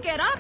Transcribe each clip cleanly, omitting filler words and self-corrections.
get up.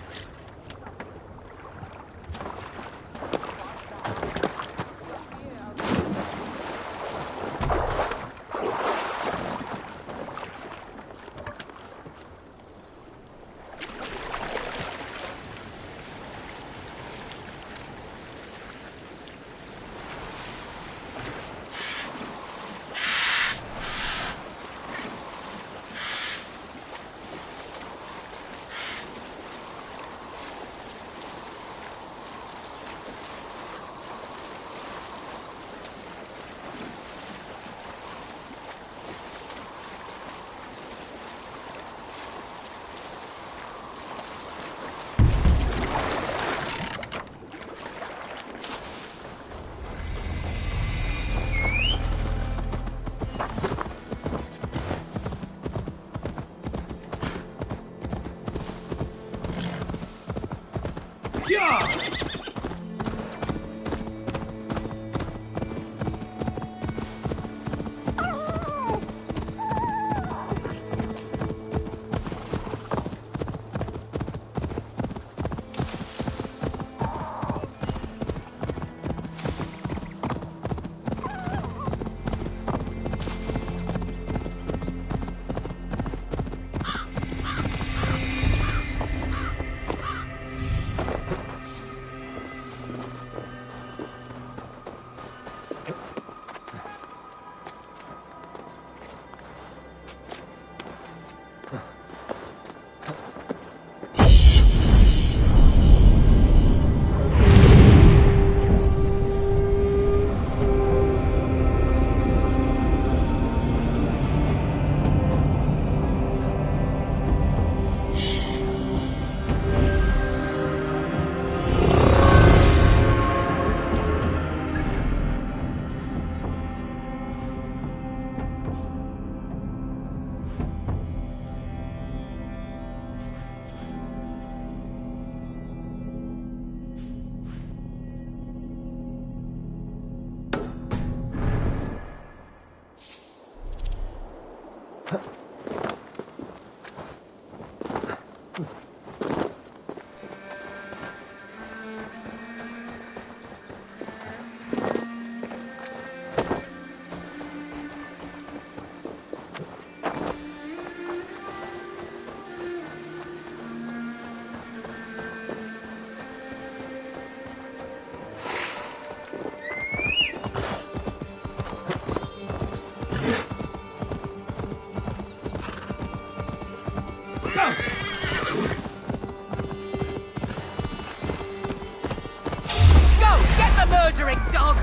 Murdering dog!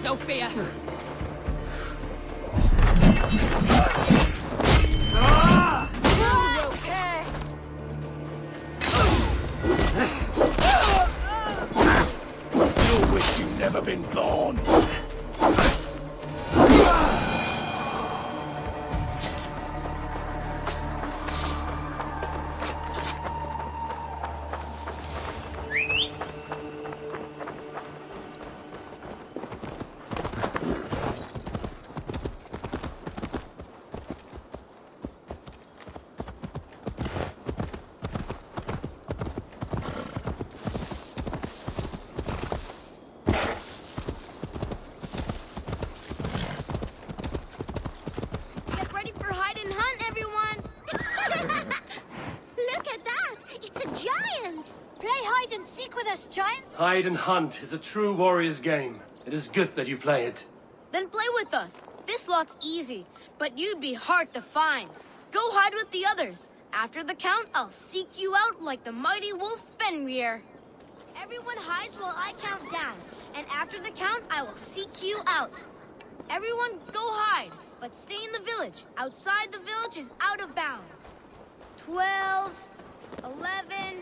No fear! You wish you'd never been born! Hide and hunt is a true warrior's game. It is good that you play it. Then play with us. This lot's easy, but you'd be hard to find. Go hide with the others. After the count, I'll seek you out like the mighty wolf Fenrir. Everyone hides while I count down, and after the count, I will seek you out. Everyone go hide, but stay in the village. Outside the village is out of bounds. 12, 11,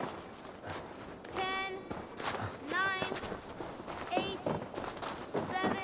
10, 9, 8, 7.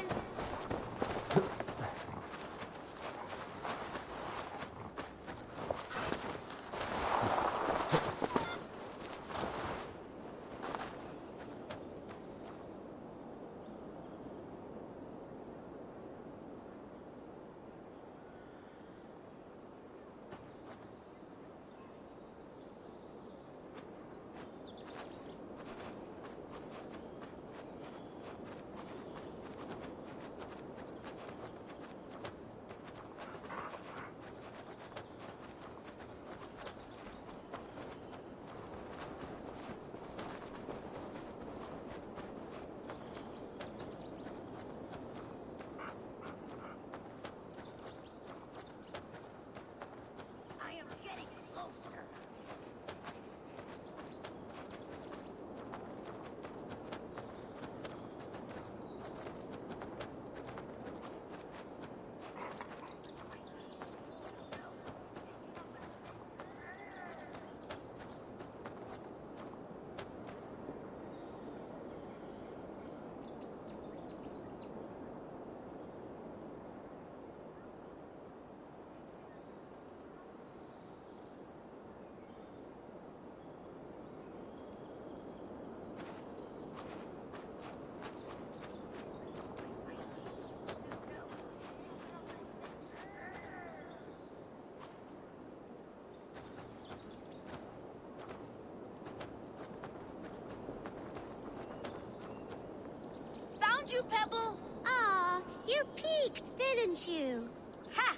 you, Pebble? Aw, you peeked, didn't you? Ha!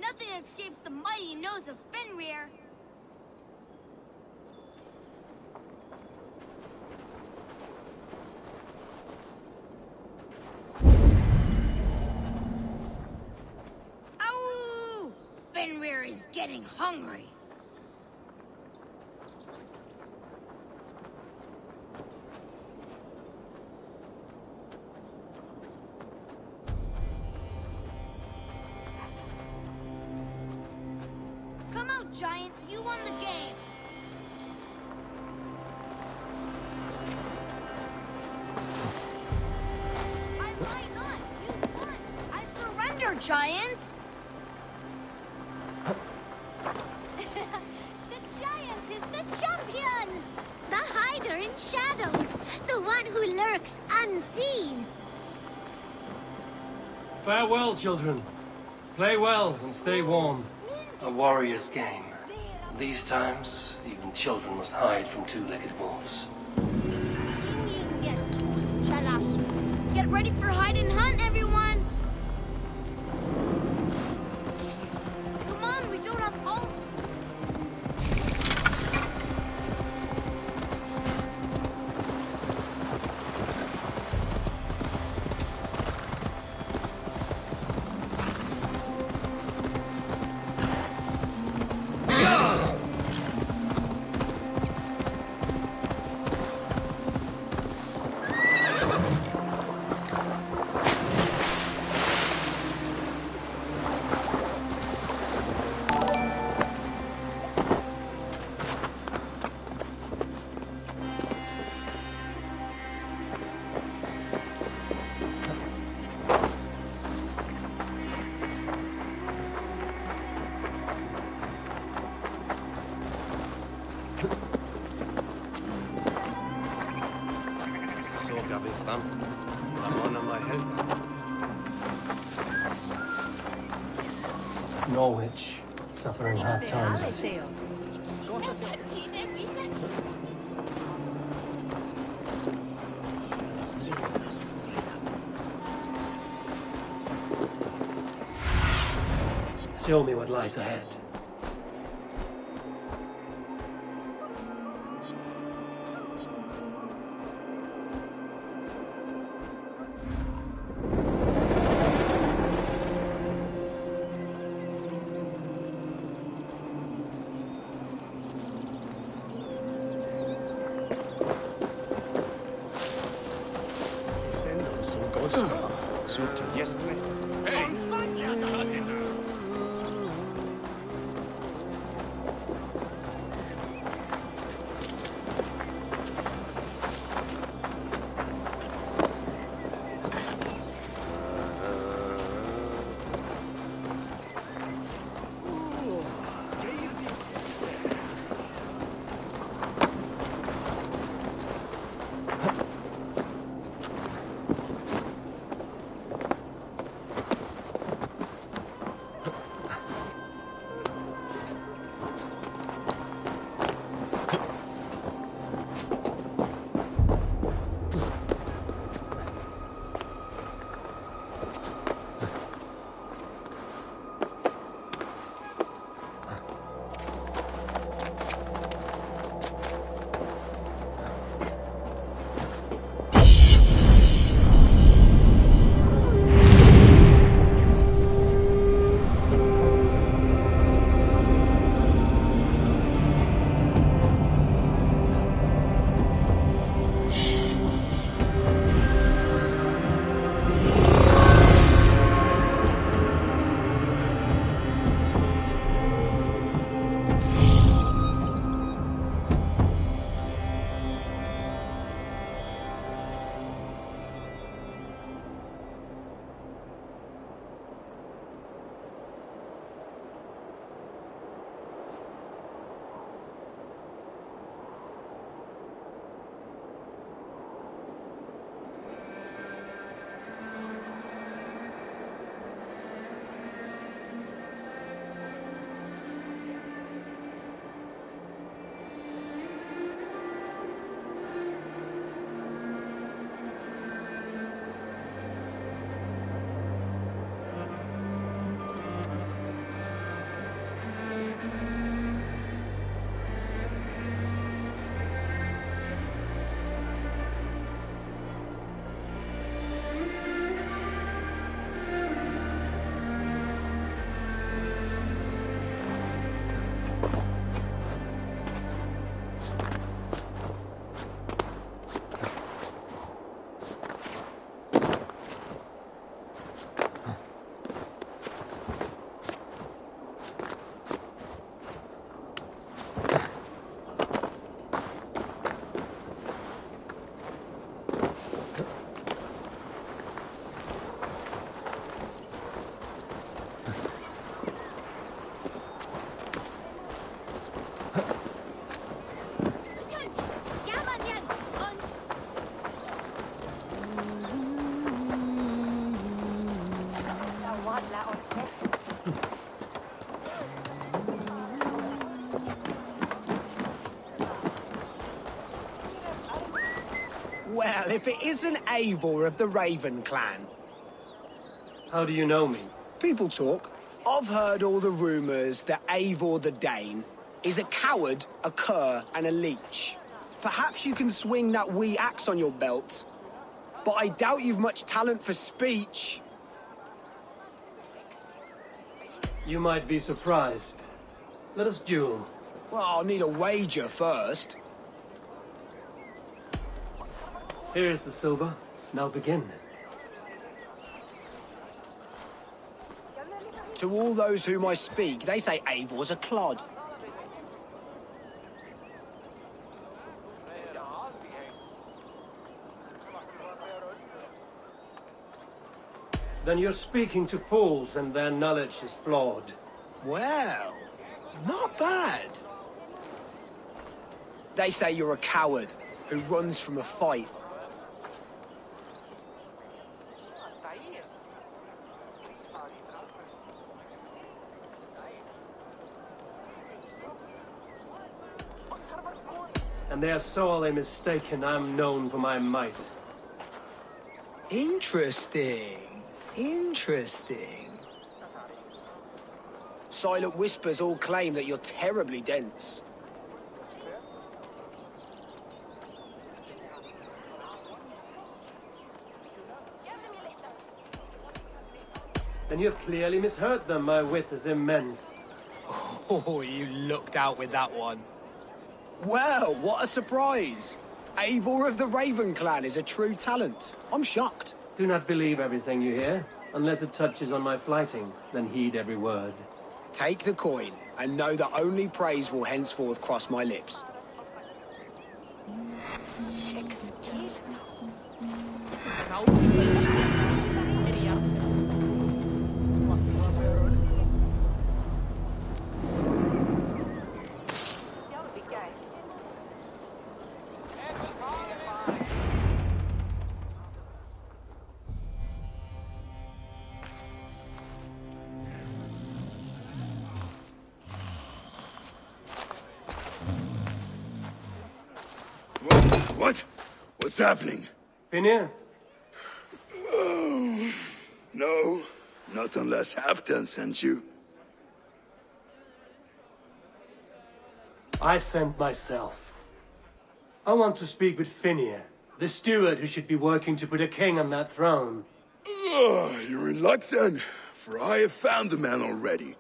Nothing escapes the mighty nose of Fenrir. Ow! Fenrir is getting hungry. Come out, Giant. You won the game. I might not. You won. I surrender, Giant. The giant is the champion! The hider in shadows, the one who lurks unseen. Farewell, children. Play well and stay warm. A warrior's game. These times, even children must hide from two-legged wolves. Get ready for hide and hunt, everyone. Come on, we don't have all. Sågar vi fram. Ramona my helper. Norwich, suffering hard times. Show me what lies ahead. Send oss som godsar. Så till gästerna. Hej! Well, if it isn't Eivor of the Raven clan. How do you know me? People talk. I've heard all the rumours that Eivor the Dane is a coward, a cur, and a leech. Perhaps you can swing that wee axe on your belt. But I doubt you've much talent for speech. You might be surprised. Let us duel. Well, I'll need a wager first. Here is the silver. Now begin. To all those whom I speak, they say Eivor's a clod. Then you're speaking to fools and their knowledge is flawed. Well, not bad. They say you're a coward who runs from a fight. And they are sorely mistaken. I'm known for my might. Interesting. Interesting. Silent whispers all claim that you're terribly dense. Then you have clearly misheard them. My wit is immense. Oh, you looked out with that one. Well, what a surprise! Eivor of the Raven clan is a true talent. I'm shocked. Do not believe everything you hear. Unless it touches on my flighting, then heed every word. Take the coin, and know that only praise will henceforth cross my lips. What? What's happening? Finir? No, not unless Halfdan sent you. I sent myself. I want to speak with Finir, the steward who should be working to put a king on that throne. You're in luck then, for I have found the man already.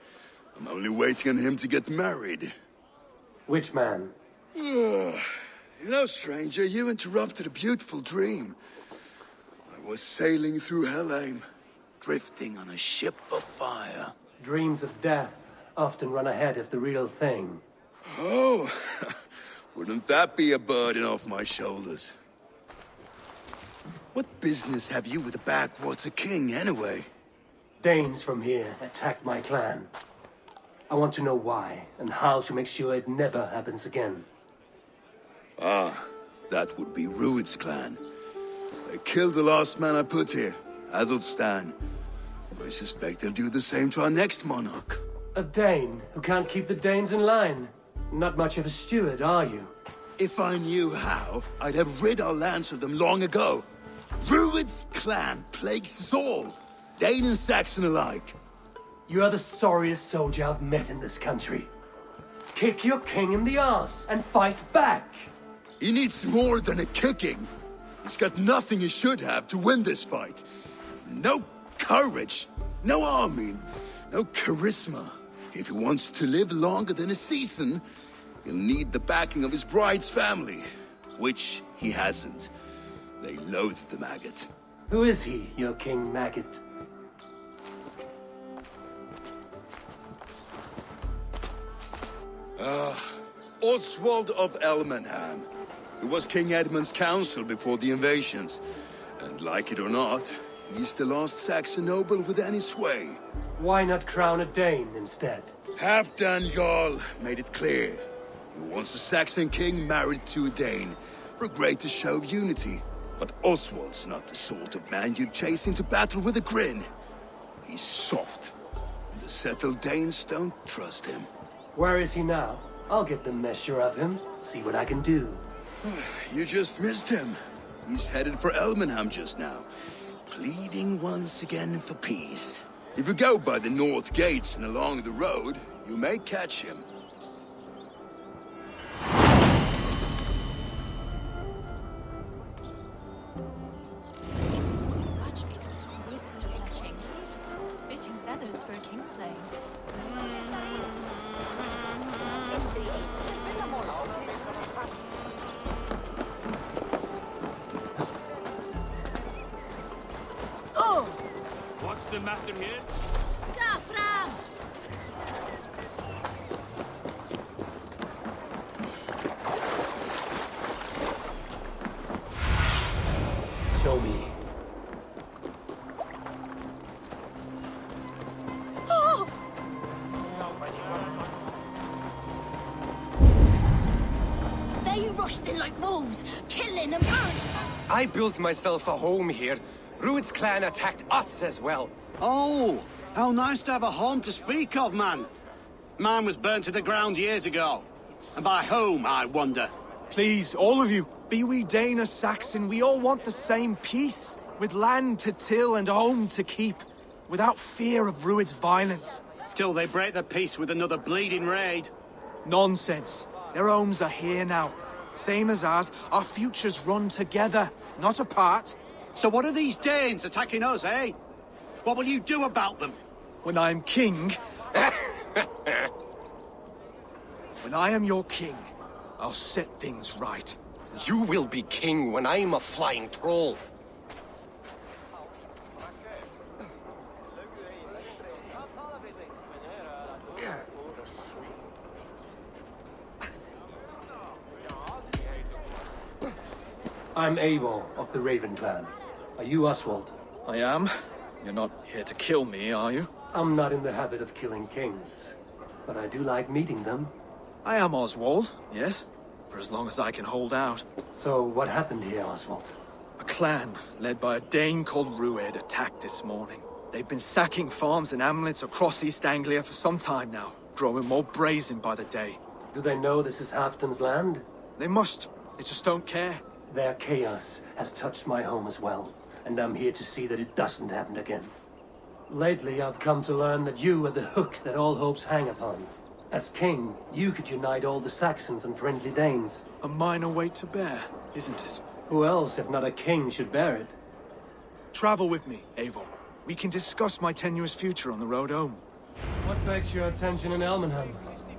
I'm only waiting on him to get married. Which man? You know, stranger, you interrupted a beautiful dream. I was sailing through Helheim, drifting on a ship of fire. Dreams of death often run ahead of the real thing. Oh, wouldn't that be a burden off my shoulders? What business have you with the backwater king, anyway? Danes from here attacked my clan. I want to know why, and how to make sure it never happens again. Ah, that would be Rued's clan. They killed the last man I put here, Adelstan. I suspect they'll do the same to our next monarch. A Dane who can't keep the Danes in line. Not much of a steward, are you? If I knew how, I'd have rid our lands of them long ago. Rued's clan plagues us all, Dane and Saxon alike. You are the sorriest soldier I've met in this country. Kick your king in the arse and fight back! He needs more than a kicking. He's got nothing he should have to win this fight. No courage, no army, no charisma. If he wants to live longer than a season, he'll need the backing of his bride's family, which he hasn't. They loathe the maggot. Who is he, your King Maggot? Oswald of Elmenham. He was King Edmund's counsel before the invasions. And like it or not, he's the last Saxon noble with any sway. Why not crown a Dane instead? Halfdan Jarl made it clear. He wants a Saxon king married to a Dane for a greater show of unity. But Oswald's not the sort of man you'd chase into battle with a grin. He's soft, Unsettled Danes don't trust him. Where is he now? I'll get the measure of him, see what I can do. You just missed him. He's headed for Elmenham just now, pleading once again for peace. If you go by the north gates and along the road, you may catch him. Such exquisite fletchings. Fitting feathers for a kingslay. What's the matter here? Show me. They rushed in like wolves, killing and burning. I built myself a home here. Rued's clan attacked us as well. Oh, how nice to have a home to speak of, man. Mine was burnt to the ground years ago. And by whom, I wonder? Please, all of you, be we Dane or Saxon, we all want the same peace. With land to till and home to keep. Without fear of Rued's violence. Till they break the peace with another bleeding raid. Nonsense. Their homes are here now. Same as ours, our futures run together, not apart. So what are these Danes attacking us, eh? What will you do about them? When I am king... when I am your king, I'll set things right. You will be king when I'm a flying troll. I'm Eivor of the Raven clan. Are you Oswald? I am. You're not here to kill me, are you? I'm not in the habit of killing kings, but I do like meeting them. I am Oswald, yes. For as long as I can hold out. So what happened here, Oswald? A clan, led by a Dane called Rued, attacked this morning. They've been sacking farms and hamlets across East Anglia for some time now, growing more brazen by the day. Do they know this is Halfton's land? They must. They just don't care. Their chaos has touched my home as well, and I'm here to see that it doesn't happen again. Lately, I've come to learn that you are the hook that all hopes hang upon. As king, you could unite all the Saxons and friendly Danes. A minor weight to bear, isn't it? Who else, if not a king, should bear it? Travel with me, Eivor. We can discuss my tenuous future on the road home. What takes your attention in Elmenham?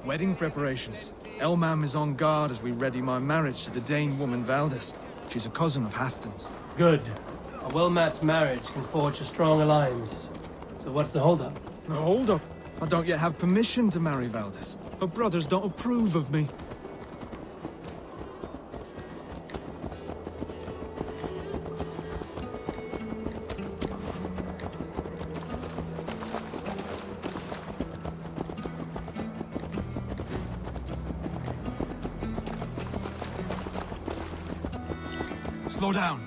Wedding preparations. Elmam is on guard as we ready my marriage to the Dane woman Valdis. She's a cousin of Halfton's. Good. A well-matched marriage can forge a strong alliance. So what's the holdup? No, hold up. I don't yet have permission to marry Valdis. Her brothers don't approve of me. Slow down.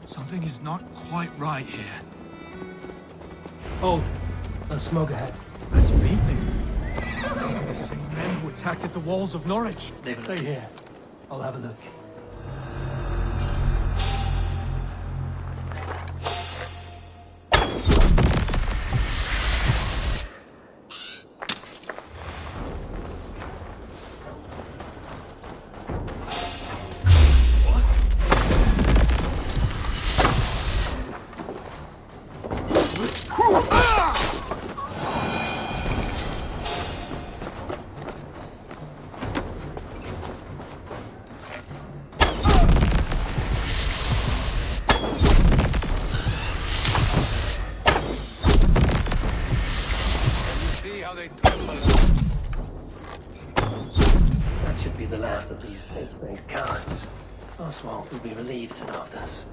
Something is not quite right here. Hold. There's smoke ahead. That's beating. They're the same men who attacked at the walls of Norwich. Stay here. I'll have a look. That should be the last of these fake-faced cowards. Oswald will be relieved to know this.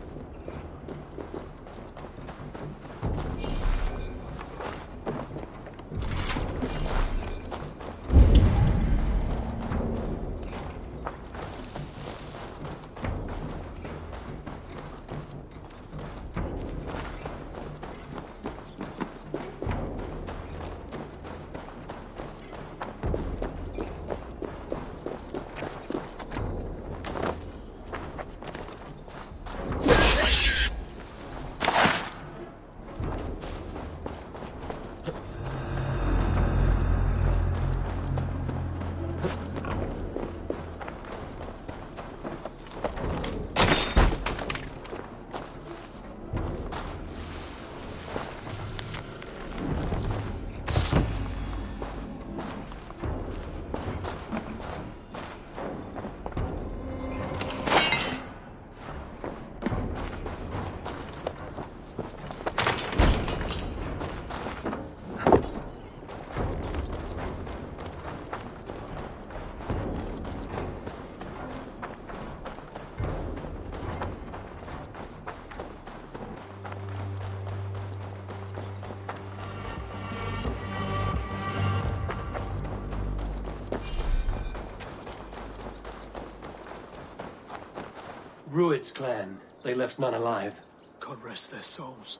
Rued's clan. They left none alive. God rest their souls.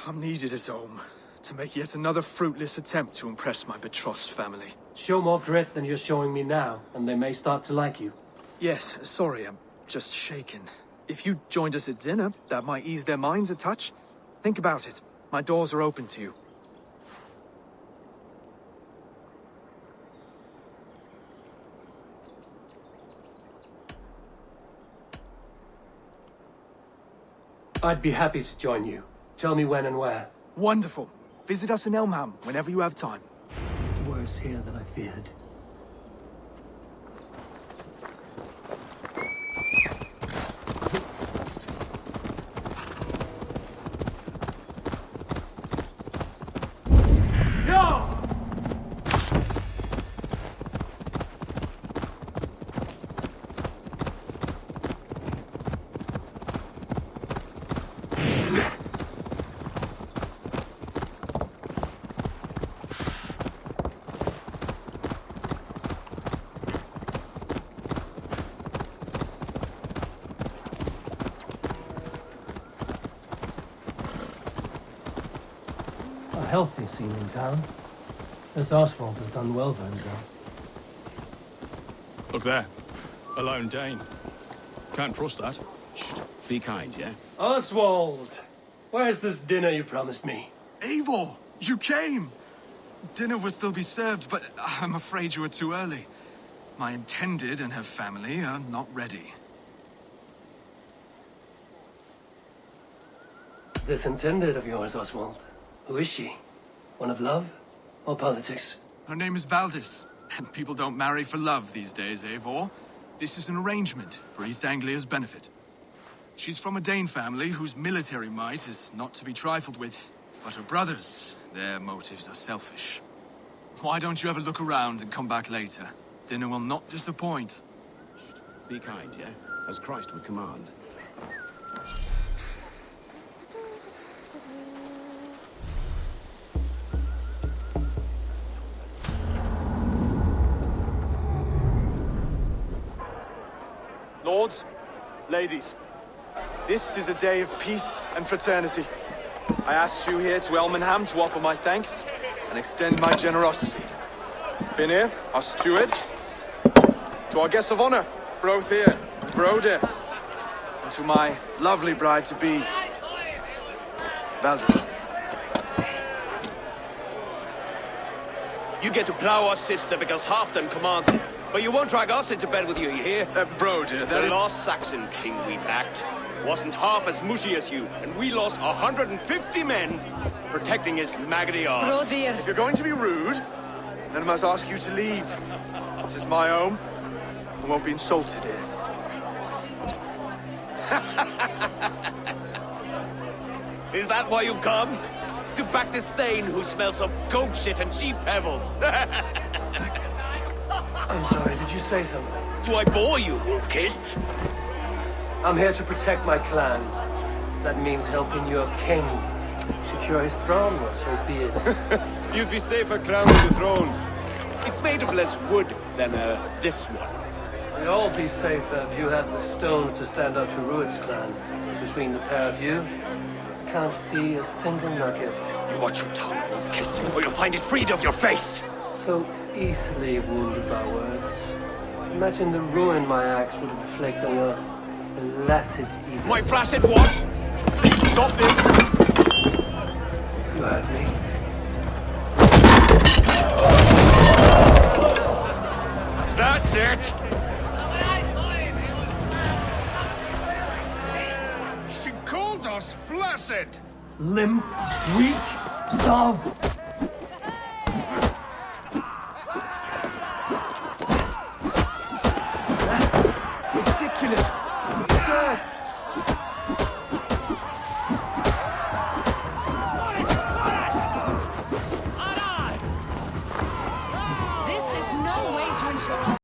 I'm needed at home to make yet another fruitless attempt to impress my betrothed's family. Show more grit than you're showing me now, and they may start to like you. Yes, sorry, I'm just shaken. If you joined us at dinner, that might ease their minds a touch. Think about it. My doors are open to you. I'd be happy to join you. Tell me when and where. Wonderful. Visit us in Elmham whenever you have time. It's worse here than I feared. A healthy seeming town. This Oswald has done well for himself. Look there. A lone Dane. Can't trust that. Shh. Be kind, yeah? Oswald! Where's this dinner you promised me? Eivor, you came! Dinner will still be served, but I'm afraid you were too early. My intended and her family are not ready. This intended of yours, Oswald. Who is she? One of love or politics? Her name is Valdis, and people don't marry for love these days, Eivor. This is an arrangement for East Anglia's benefit. She's from a Dane family whose military might is not to be trifled with. But her brothers, their motives are selfish. Why don't you have a look around and come back later? Dinner will not disappoint. Be kind, yeah? As Christ would command. Lords, ladies, this is a day of peace and fraternity. I asked you here to Elmenham to offer my thanks and extend my generosity. Finir, our steward, to our guests of honor, Brothir and Broder, and to my lovely bride-to-be, Valdis. You get to plow our sister because Halfdan commands it. But you won't drag us into bed with you, you hear? Broder, that the is... lost Saxon king we backed wasn't half as mushy as you, and we lost 150 men protecting his maggoty arse. If you're going to be rude, then I must ask you to leave. This is my home. I won't be insulted here. Is that why you've come? To back this Thane who smells of goat shit and cheap pebbles? I'm sorry, did you say something? Do I bore you, wolf-kissed? I'm here to protect my clan. That means helping your king secure his throne, or so be it. You'd be safer crowning the throne. It's made of less wood than, this one. We'd all be safer if you had the stones to stand up to Rued's clan. Between the pair of you, I can't see a single nugget. You watch your tongue, wolf-kissed, or you'll find it freed of your face! So easily wounded by words. Imagine the ruin my axe would inflict on your blessed ego. My flaccid what? Please stop this! You heard me. That's it! She called us flaccid! Limp, weak, starved. Ridiculous! Absurd! This is no way to ensure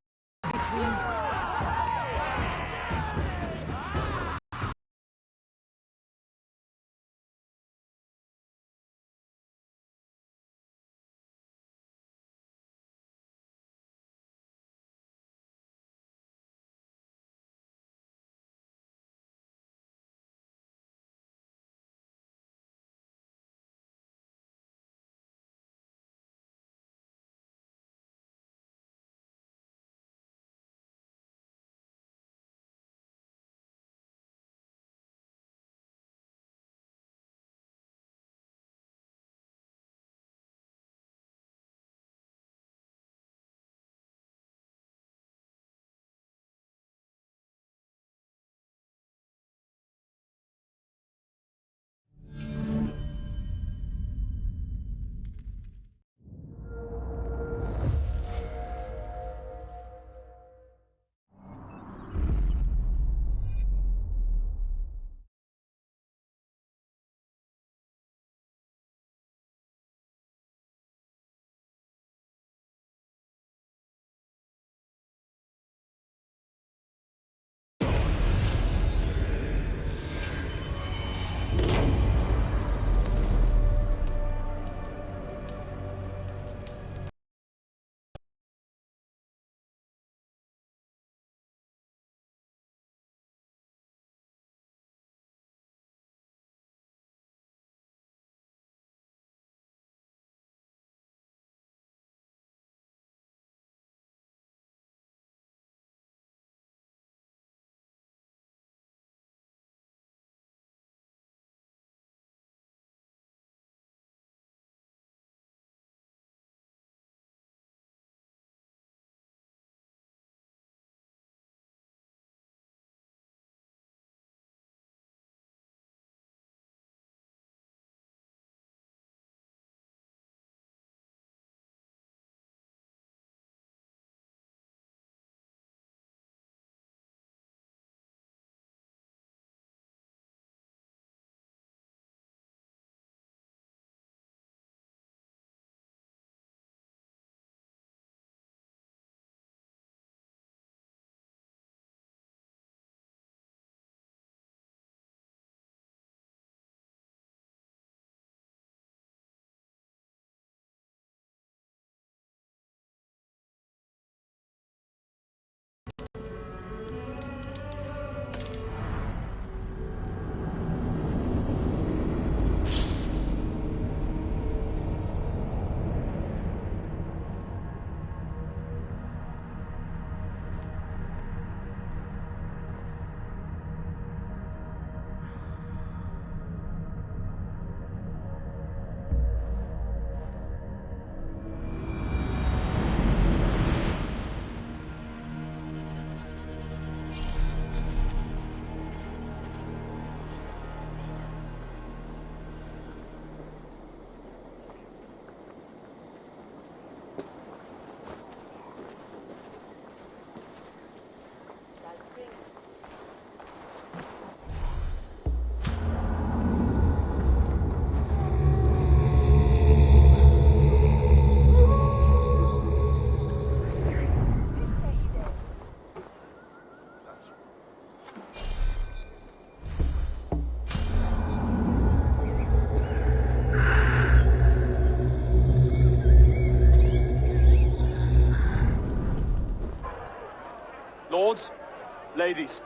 Ladies,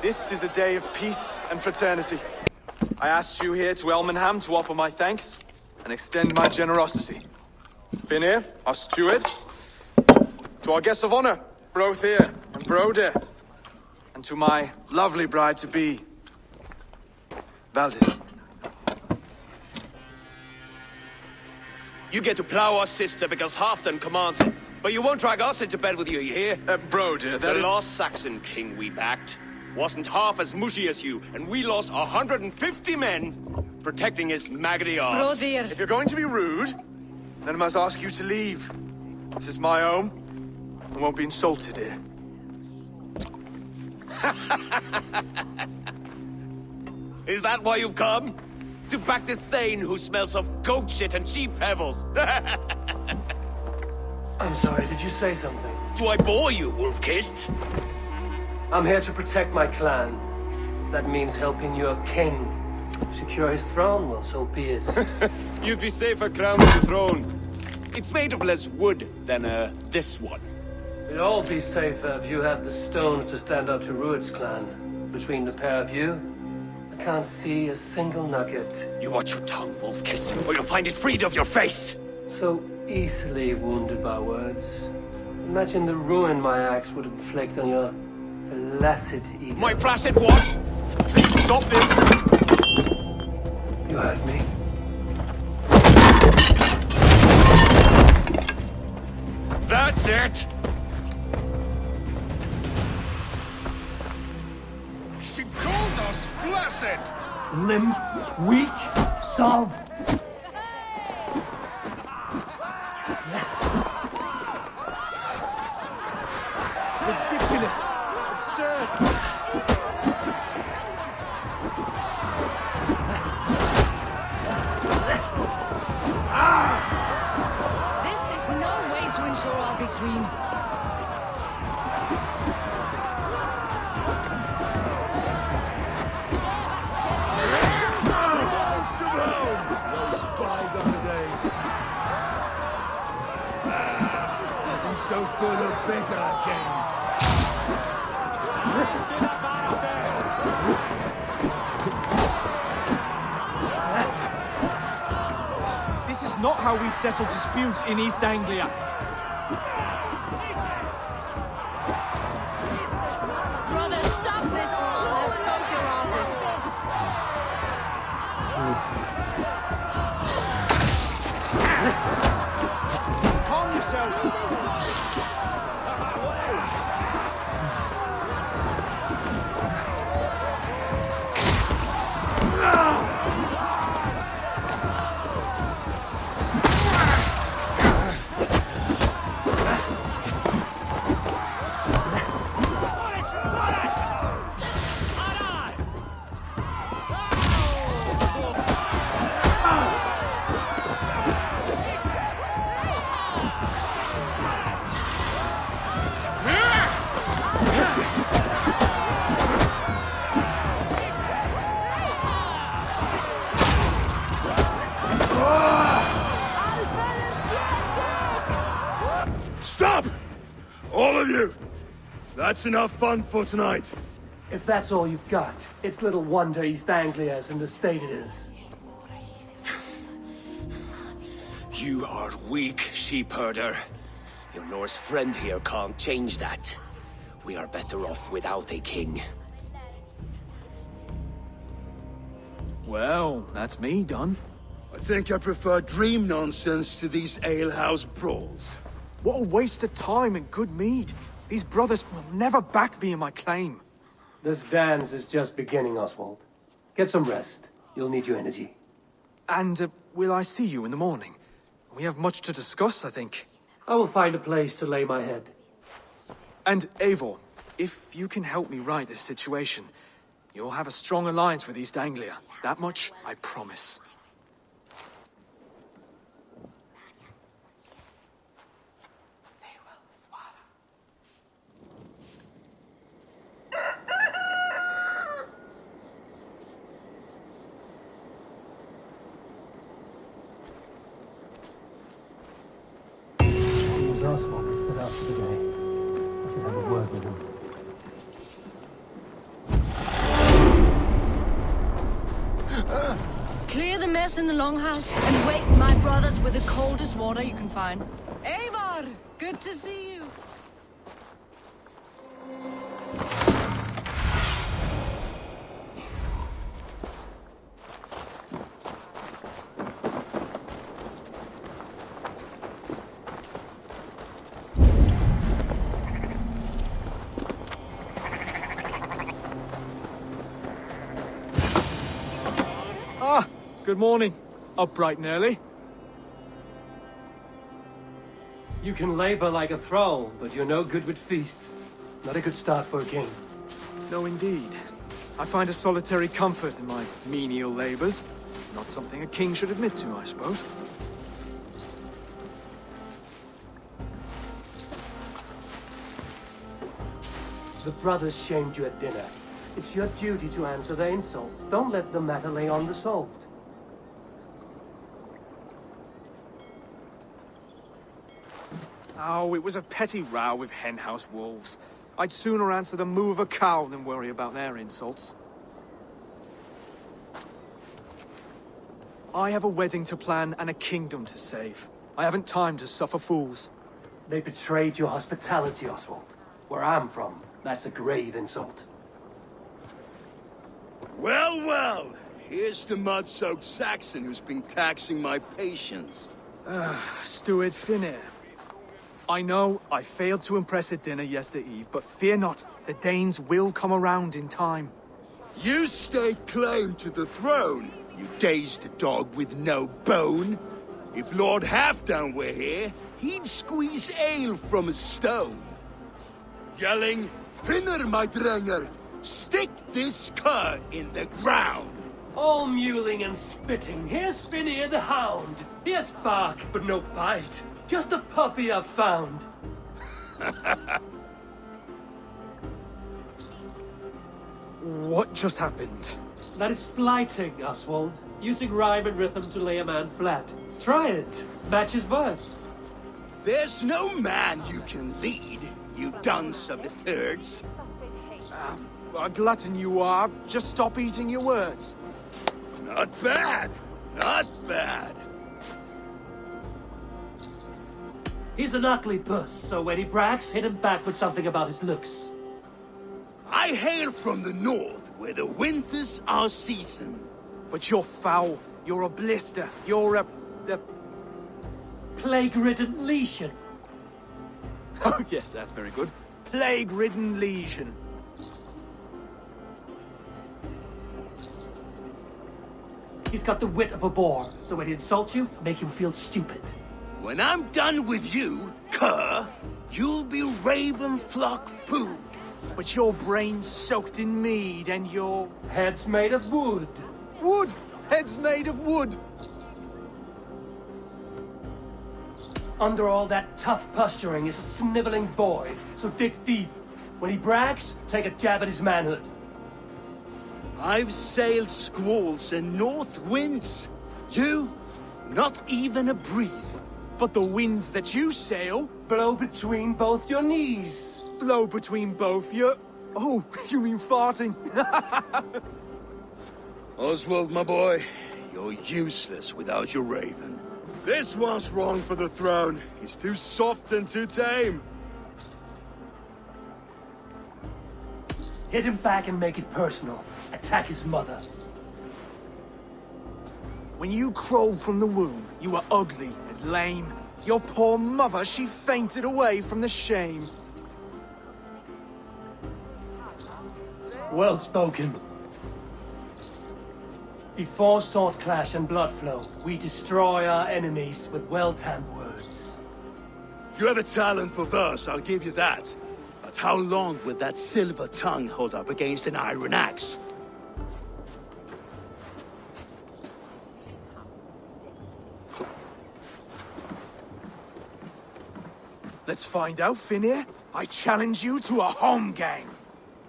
this is a day of peace and fraternity. I asked you here to Elmenham to offer my thanks and extend my generosity. Finir, our steward, to our guests of honor, Brothir and Broder, and to my lovely bride-to-be, Valdis. You get to plow our sister because Halfdan commands it. But you won't drag us into bed with you, you hear? Broder, that The is... last Saxon king we backed wasn't half as mushy as you, and we lost 150 men protecting his maggoty arse. If you're going to be rude, then I must ask you to leave. This is my home. I won't be insulted here. Is that why you've come? To back this Thane who smells of goat shit and cheap pebbles? I'm sorry, did you say something? Do I bore you, wolf-kissed? I'm here to protect my clan. If that means helping your king secure his throne, well, so be it. You'd be safer crowned to the throne. It's made of less wood than, this one. We'd all be safer if you had the stones to stand up to Rued's clan. Between the pair of you, I can't see a single nugget. You watch your tongue, wolf-kissed, or you'll find it freed of your face! So easily wounded by words. Imagine the ruin my axe would inflict on your flaccid ego. My flaccid what? Please stop this! You heard me. That's it! She called us blessed! Limp, weak, soft. Ridiculous! Absurd! This is no way to ensure I'll be queen. Those bygone days. Be so full of vigor again. This is not how we settle disputes in East Anglia. Brother, stop this or I'll close your asses. Calm yourselves! Stop! All of you! That's enough fun for tonight. If that's all you've got, it's little wonder East Anglia is in the state it is. You are weak, sheep herder. Your Norse friend here can't change that. We are better off without a king. Well, that's me done. I think I prefer dream nonsense to these alehouse brawls. What a waste of time and good mead. These brothers will never back me in my claim. This dance is just beginning, Oswald. Get some rest. You'll need your energy. And will I see you in the morning? We have much to discuss, I think. I will find a place to lay my head. And Eivor, if you can help me right this situation, you'll have a strong alliance with East Anglia. That much, I promise. Oswald is set out for the day. I should have a word with him. us in the longhouse and wake my brothers with the coldest water you can find. Eivor, good to see you. Ah, good morning. Up bright and early. You can labor like a thrall, but you're no good with feasts. Not a good start for a king. No, indeed. I find a solitary comfort in my menial labors. Not something a king should admit to, I suppose. The brothers shamed you at dinner. It's your duty to answer their insults. Don't let the matter lay unresolved. Oh, it was a petty row with henhouse wolves. I'd sooner answer the moo of a cow than worry about their insults. I have a wedding to plan and a kingdom to save. I haven't time to suffer fools. They betrayed your hospitality, Oswald. Where I'm from, that's a grave insult. Well, well. Here's the mud-soaked Saxon who's been taxing my patience. Steward Finir. I know I failed to impress at dinner yesterday eve, but fear not, the Danes will come around in time. You stake claim to the throne, you dazed dog with no bone. If Lord Halfdown were here, he'd squeeze ale from a stone. Yelling, Finner, my drenger, stick this cur in the ground. All mewling and spitting. Here's Finnear the Hound. Here's bark, but no bite. Just a puppy I've found. What just happened? That is flighting, Oswald. Using rhyme and rhythm to lay a man flat. Try it. Match his verse. There's no man you can lead, you dunce of the thirds. A glutton you are. Just stop eating your words. Not bad. Not bad. He's an ugly puss, so when he brags, hit him back with something about his looks. I hail from the north, where the winters are season. But you're foul. You're a blister. You're a... Plague-ridden lesion. Oh, yes, that's very good. Plague-ridden lesion. He's got the wit of a boar, so when he insults you, make him feel stupid. When I'm done with you, cur, you'll be raven flock food. But your brain's soaked in mead and your... Head's made of wood. Wood! Head's made of wood! Under all that tough posturing is a sniveling boy, so dig deep. When he brags, take a jab at his manhood. I've sailed squalls and north winds. You, not even a breeze. But the winds that you sail... Blow between both your knees. Blow between both your... Oh, you mean farting? Oswald, my boy, you're useless without your raven. This one's wrong for the throne. He's too soft and too tame. Hit him back and make it personal. Attack his mother. When you crawled from the womb, you were ugly and lame. Your poor mother, she fainted away from the shame. Well spoken. Before sword clash and blood flow, we destroy our enemies with well-timed words. You have a talent for verse, I'll give you that. But how long will that silver tongue hold up against an iron axe? Let's find out, Finir. I challenge you to a home gang.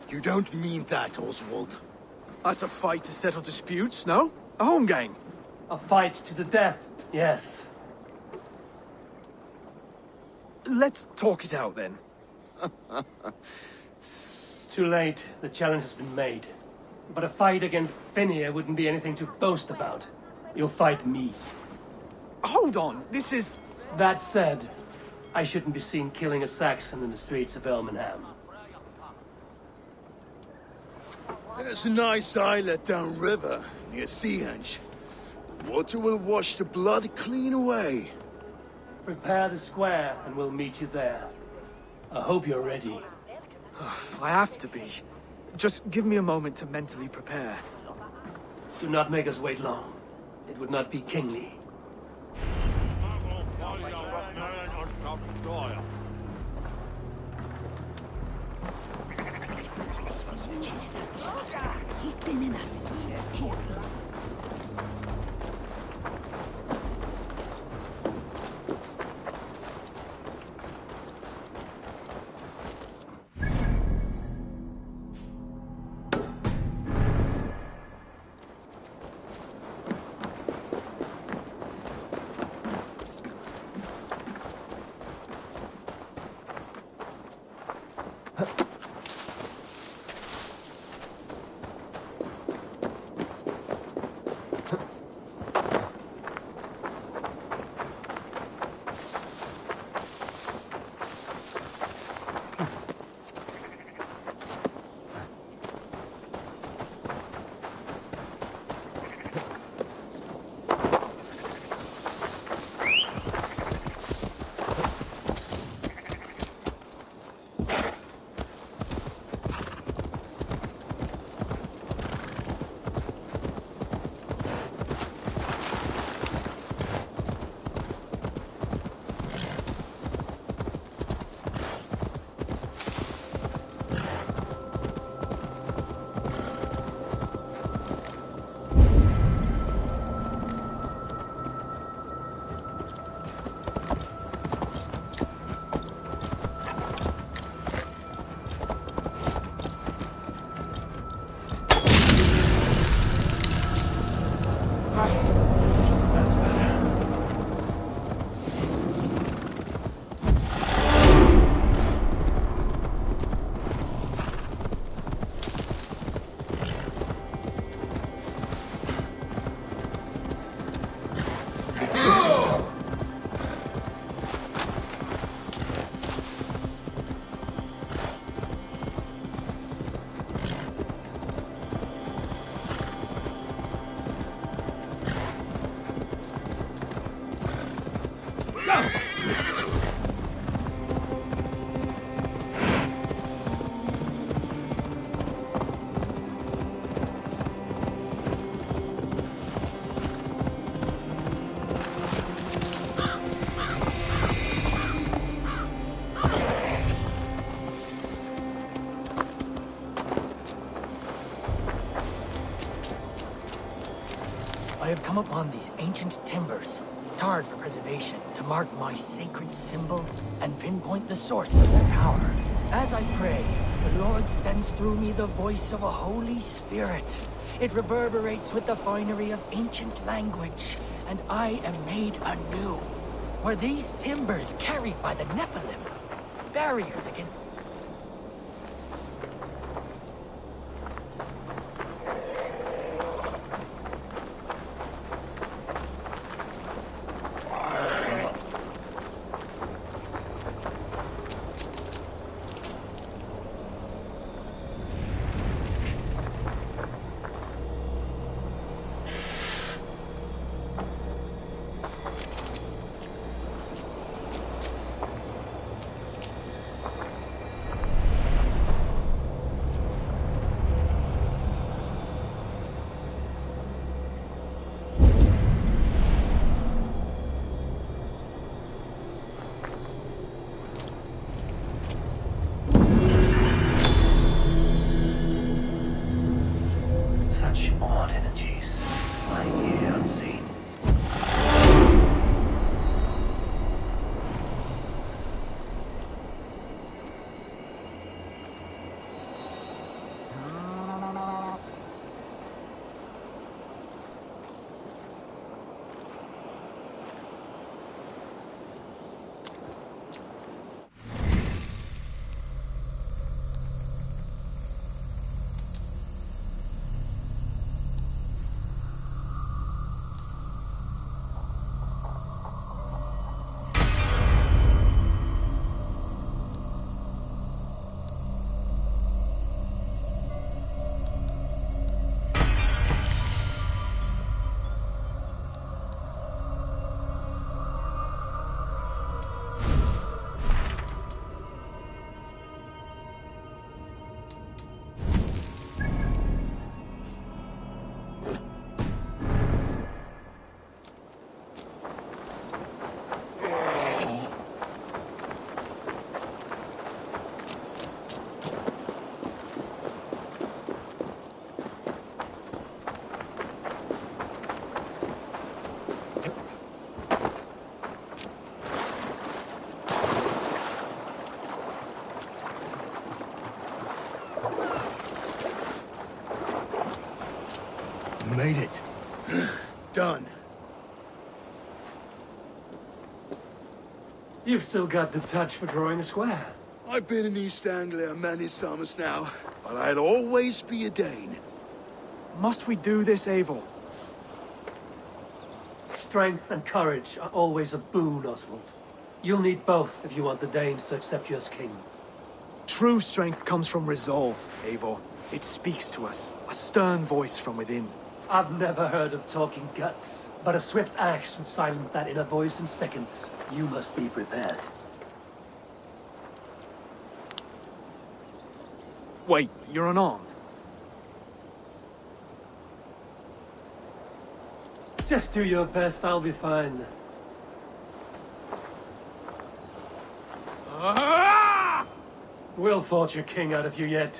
You don't mean that, Oswald. That's a fight to settle disputes, no? A home gang. A fight to the death, yes. Let's talk it out, then. Too late. The challenge has been made. But a fight against Finnear wouldn't be anything to boast about. You'll fight me. Hold on, this is... That said, I shouldn't be seen killing a Saxon in the streets of Elmenham. There's a nice islet downriver, near Seahenge. Water will wash the blood clean away. Prepare the square, and we'll meet you there. I hope you're ready. I have to be. Just give me a moment to mentally prepare. Do not make us wait long. It would not be kingly. He's been in a sweet haze. I have come upon these ancient timbers, tarred for preservation, to mark my sacred symbol and pinpoint the source of their power. As I pray, the Lord sends through me the voice of a Holy Spirit. It reverberates with the finery of ancient language, and I am made anew. Were these timbers carried by the Nephilim? Barriers against... made it. Done. You've still got the touch for drawing a square. I've been in East Anglia many summers now, but I'll always be a Dane. Must we do this, Eivor? Strength and courage are always a boon, Oswald. You'll need both if you want the Danes to accept you as king. True strength comes from resolve, Eivor. It speaks to us, a stern voice from within. I've never heard of talking guts, but a swift axe would silence that inner voice in seconds. You must be prepared. Wait, you're unarmed? Just do your best, I'll be fine. We'll forge your king out of you yet.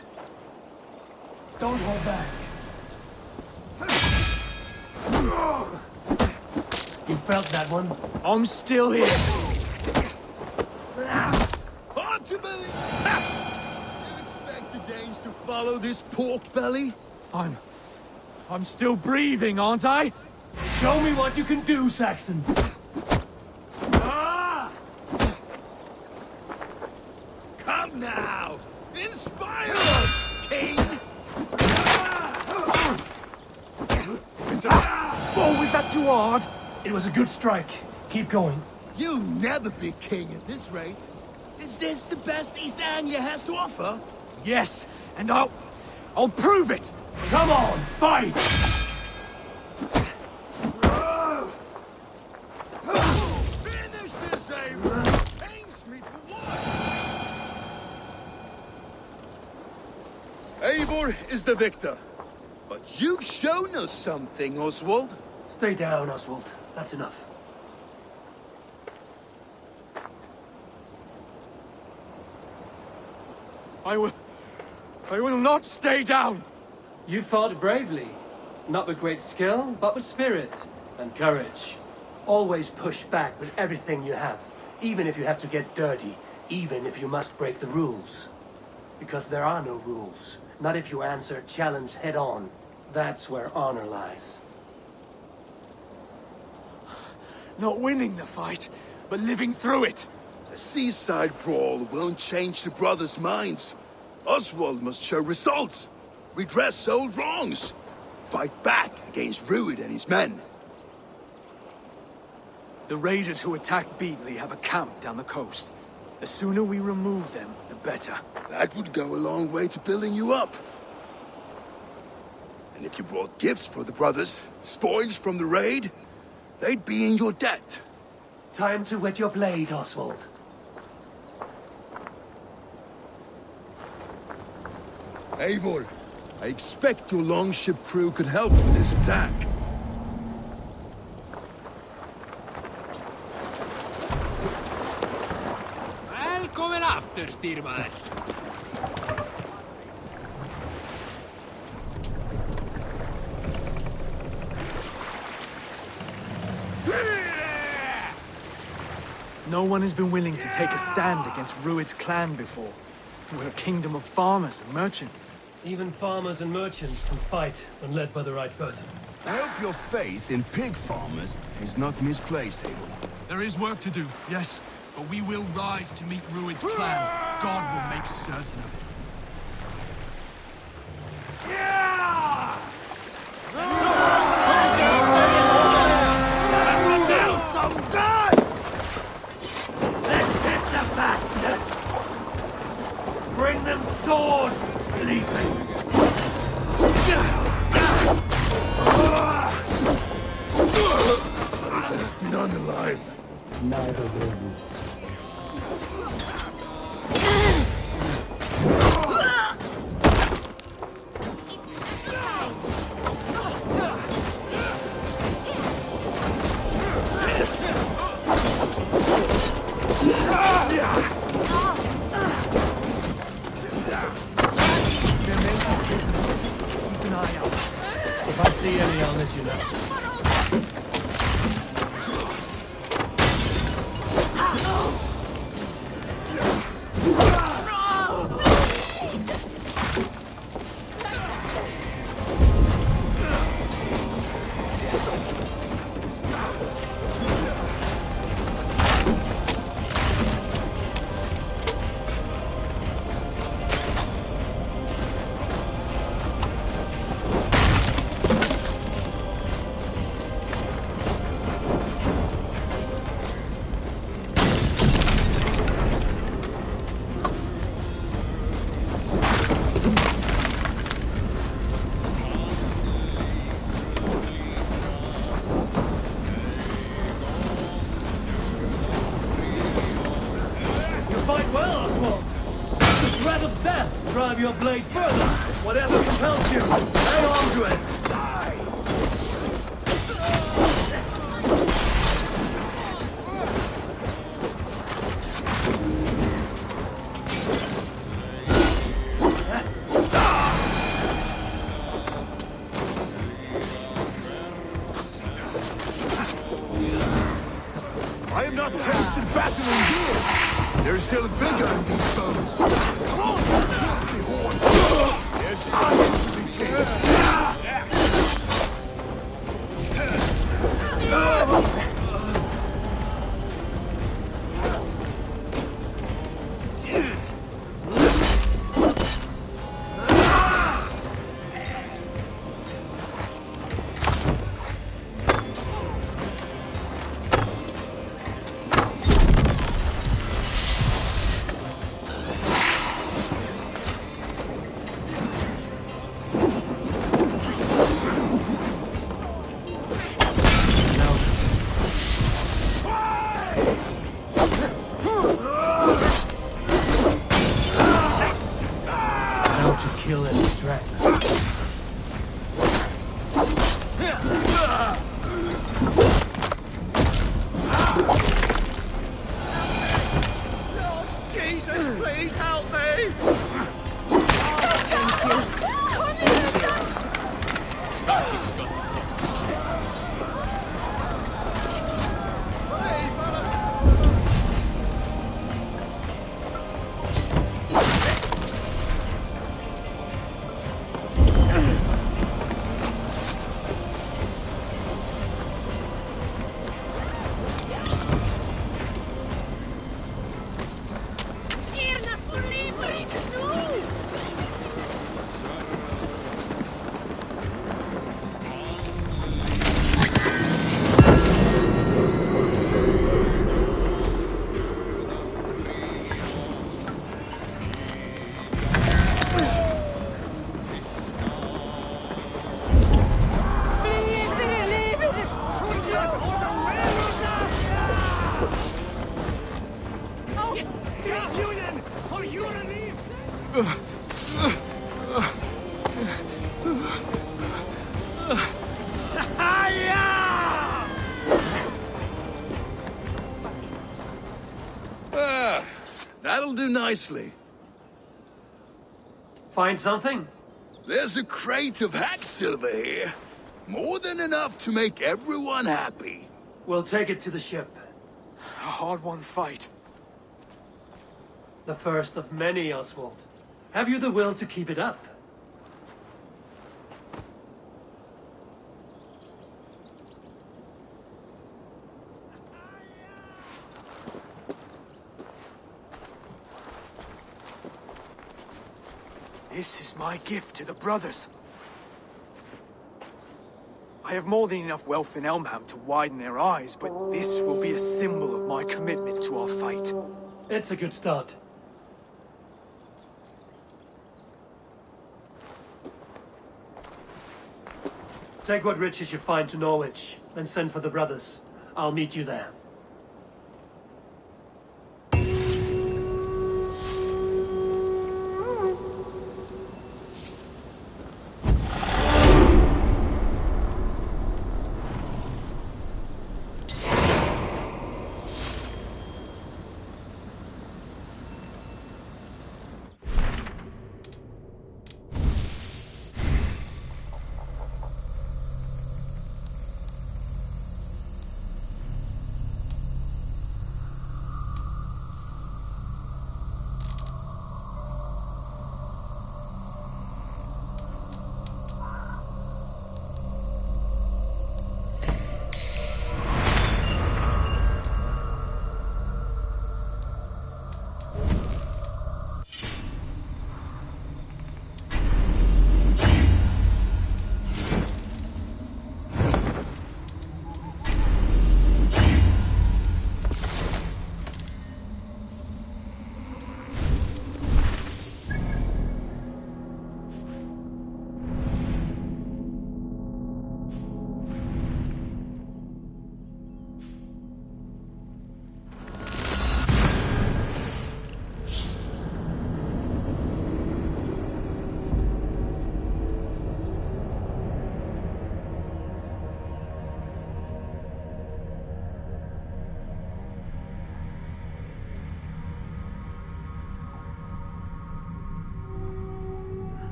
Don't hold back. You felt that one? I'm still here. Hard to believe! You expect the Danes to follow this pork belly? I'm still breathing, aren't I? Show me what you can do, Saxon. Come now! Inspire us, King! Oh, was that too hard? It was a good strike. Keep going. You'll never be king at this rate. Is this the best East Anglia has to offer? Yes, and I'll prove it! Come on, fight! Finish this, Eivor! Pains me to watch! Eivor is the victor. But you've shown us something, Oswald. Stay down, Oswald. That's enough. I will not stay down! You fought bravely. Not with great skill, but with spirit and courage. Always push back with everything you have. Even if you have to get dirty. Even if you must break the rules. Because there are no rules. Not if you answer a challenge head on. That's where honor lies. Not winning the fight, but living through it. A seaside brawl won't change the brothers' minds. Oswald must show results. Redress old wrongs. Fight back against Rued and his men. The raiders who attacked Beatley have a camp down the coast. The sooner we remove them, the better. That would go a long way to building you up. And if you brought gifts for the brothers, spoils from the raid, they'd be in your debt. Time to wet your blade, Oswald. Eivor, I expect your longship crew could help with this attack. Välkommen after, styrman. No one has been willing to take a stand against Rued's clan before. We're a kingdom of farmers and merchants. Even farmers and merchants can fight when led by the right person. I hope your faith in pig farmers is not misplaced, Eivor. There is work to do, yes. But we will rise to meet Rued's clan. God will make certain of it. Bring them swords, sleeping. None alive. Neither will you. If I see any, I'll let you know. of death drive your blade further. Whatever compels you, hang on to it. I have not tasted battle in years. There's still vigor in these bones. Come on, filthy horse. There's iron to be tasted. Kill and distract. Jesus, please help me! That'll do nicely. Find something? There's a crate of hack silver here. More than enough to make everyone happy. We'll take it to the ship. A hard-won fight. The first of many, Oswald. Have you the will to keep it up? This is my gift to the brothers. I have more than enough wealth in Elmham to widen their eyes, but this will be a symbol of my commitment to our fight. It's a good start. Take what riches you find to Norwich, then send for the brothers. I'll meet you there.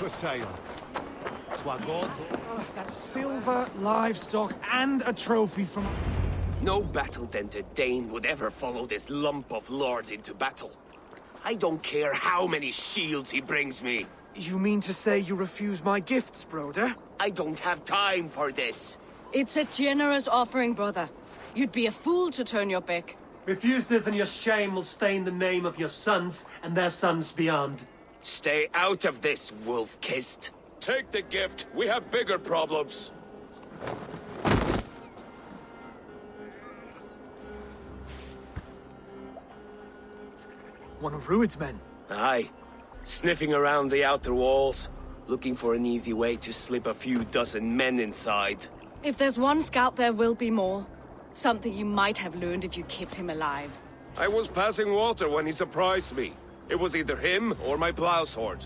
for sale. That's silver, livestock, and a trophy from... No battle-dented Dane would ever follow this lump of lord into battle. I don't care how many shields he brings me. You mean to say you refuse my gifts, broder? I don't have time for this. It's a generous offering, brother. You'd be a fool to turn your back. Refuse this and your shame will stain the name of your sons and their sons beyond. Stay out of this, wolf-kissed. Take the gift. We have bigger problems. One of Rued's men? Aye. Sniffing around the outer walls, looking for an easy way to slip a few dozen men inside. If there's one scout, there will be more. Something you might have learned if you kept him alive. I was passing water when he surprised me. It was either him or my plow sword.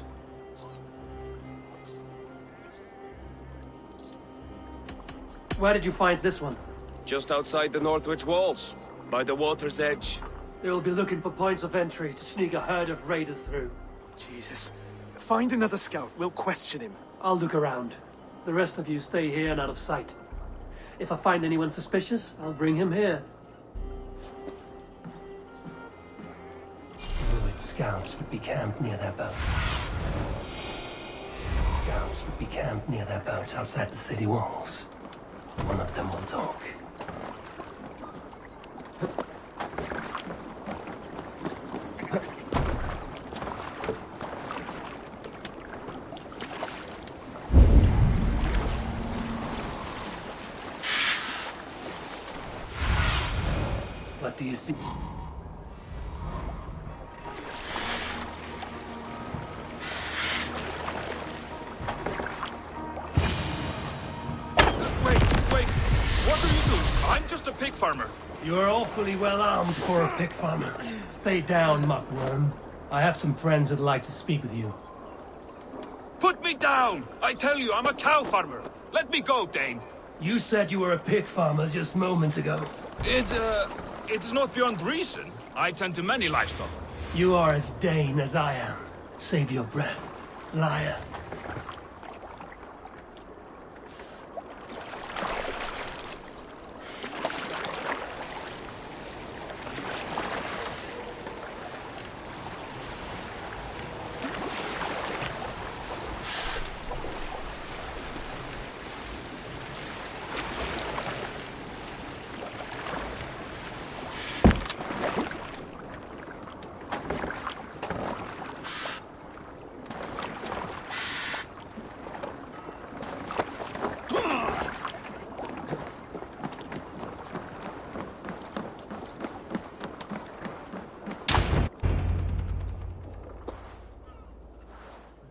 Where did you find this one? Just outside the Northwich walls, by the water's edge. They'll be looking for points of entry to sneak a herd of raiders through. Jesus. Find another scout. We'll question him. I'll look around. The rest of you stay here and out of sight. If I find anyone suspicious, I'll bring him here. Druid scouts would be camped near their boats. Scouts would be camped near their boats outside the city walls. One of them will talk. What do you see? Wait, what are you doing? I'm just a pig farmer. You're awfully well armed for a pig farmer. Stay down, muckworm. I have some friends who'd like to speak with you. Put me down! I tell you, I'm a cow farmer. Let me go, Dane. You said you were a pig farmer just moments ago. It's not beyond reason. I tend to many livestock. You are as Dane as I am. Save your breath, liar.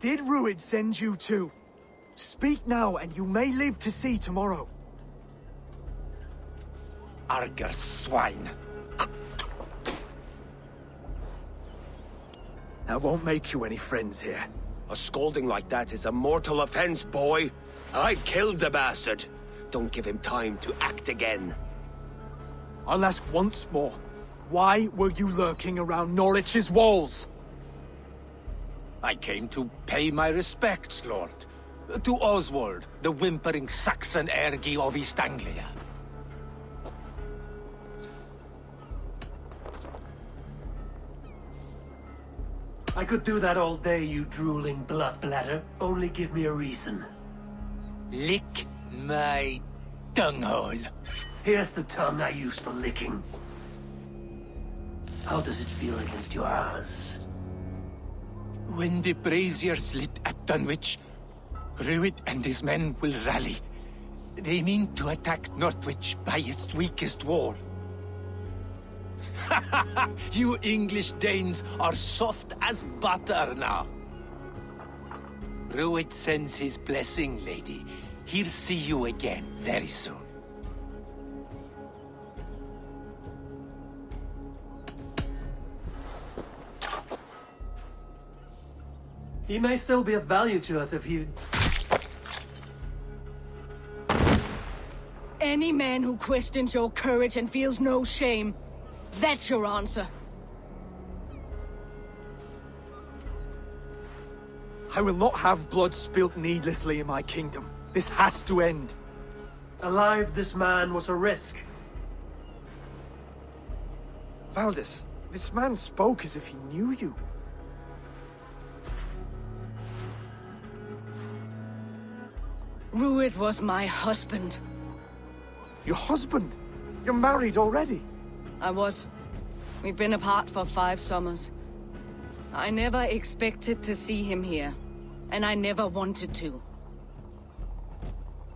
Did Rued send you too? Speak now, and you may live to see tomorrow. Arger swine. That won't make you any friends here. A scolding like that is a mortal offense, boy. I killed the bastard. Don't give him time to act again. I'll ask once more. Why were you lurking around Norwich's walls? I came to pay my respects, Lord. To Oswald, the whimpering Saxon ergi of East Anglia. I could do that all day, you drooling blood bladder. Only give me a reason. Lick my tongue-hole. Here's the tongue I use for licking. How does it feel against your ass? When the braziers lit at Dunwich, Rued and his men will rally. They mean to attack Northwich by its weakest wall. You English Danes are soft as butter now. Rued sends his blessing, lady. He'll see you again very soon. He may still be of value to us if he... Any man who questions your courage and feels no shame, that's your answer. I will not have blood spilt needlessly in my kingdom. This has to end. Alive, this man was a risk. Valdis, this man spoke as if he knew you. Rued was my husband. Your husband? You're married already? I was. We've been apart for 5 summers. I never expected to see him here, and I never wanted to.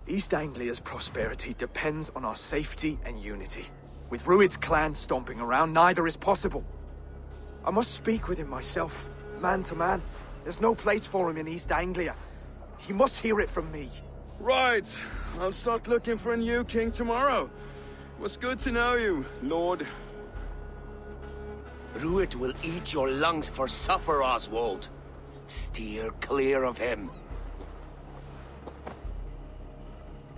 East Anglia's prosperity depends on our safety and unity. With Rued's clan stomping around, neither is possible. I must speak with him myself, man to man. There's no place for him in East Anglia. He must hear it from me. Right. I'll start looking for a new king tomorrow. It was good to know you, Lord. Rued will eat your lungs for supper, Oswald. Steer clear of him.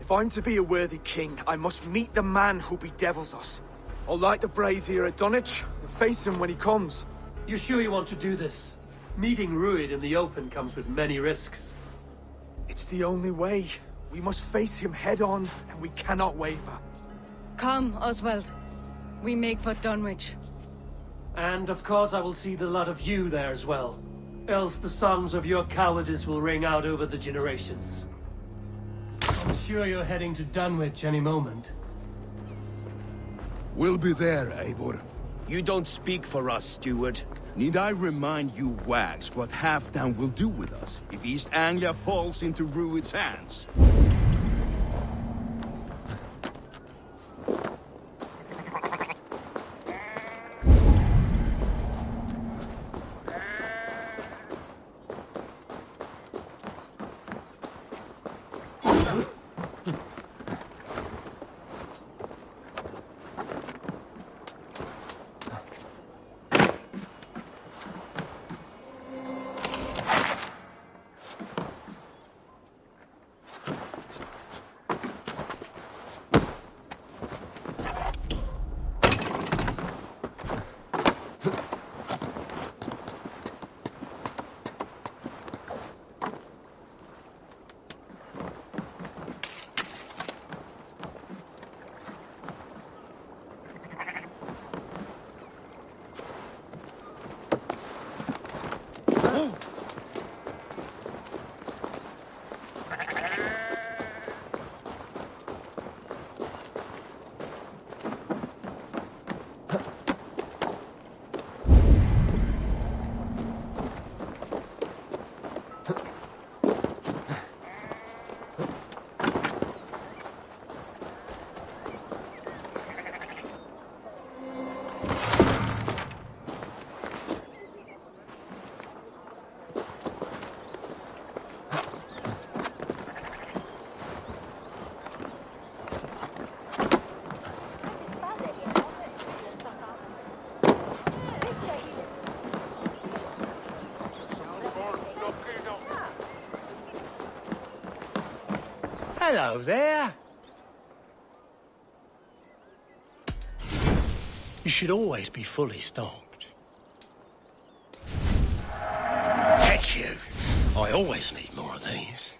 If I'm to be a worthy king, I must meet the man who bedevils us. I'll light the brazier at Dunwich and face him when he comes. You sure you want to do this? Meeting Rued in the open comes with many risks. It's the only way. We must face him head on, and we cannot waver. Come, Oswald. We make for Dunwich. And of course I will see the lot of you there as well. Else the songs of your cowardice will ring out over the generations. I'm sure you're heading to Dunwich any moment. We'll be there, Eivor. You don't speak for us, steward. Need I remind you wags what Halfdan will do with us if East Anglia falls into Rued's hands? Hello there. You should always be fully stocked. Heck you. I always need more of these.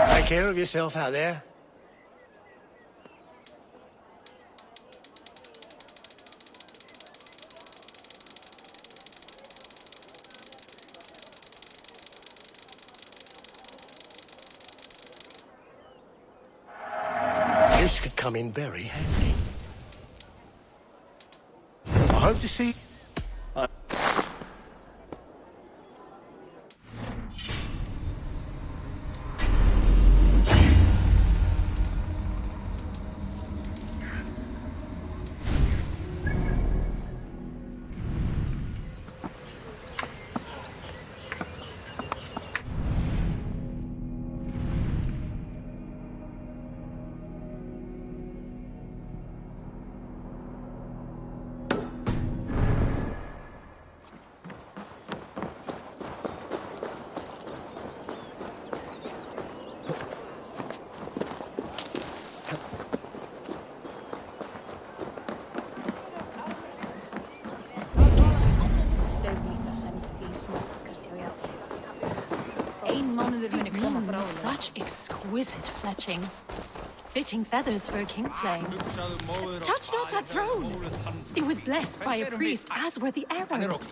Take care of yourself out there. This could come in very handy. I hope to see... Such exquisite fletchings. Fitting feathers for a kingslayer. Touch not that throne! It was blessed by a priest, as were the arrows.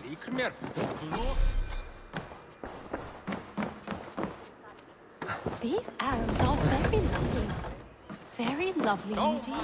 These arrows are very lovely. Very lovely indeed.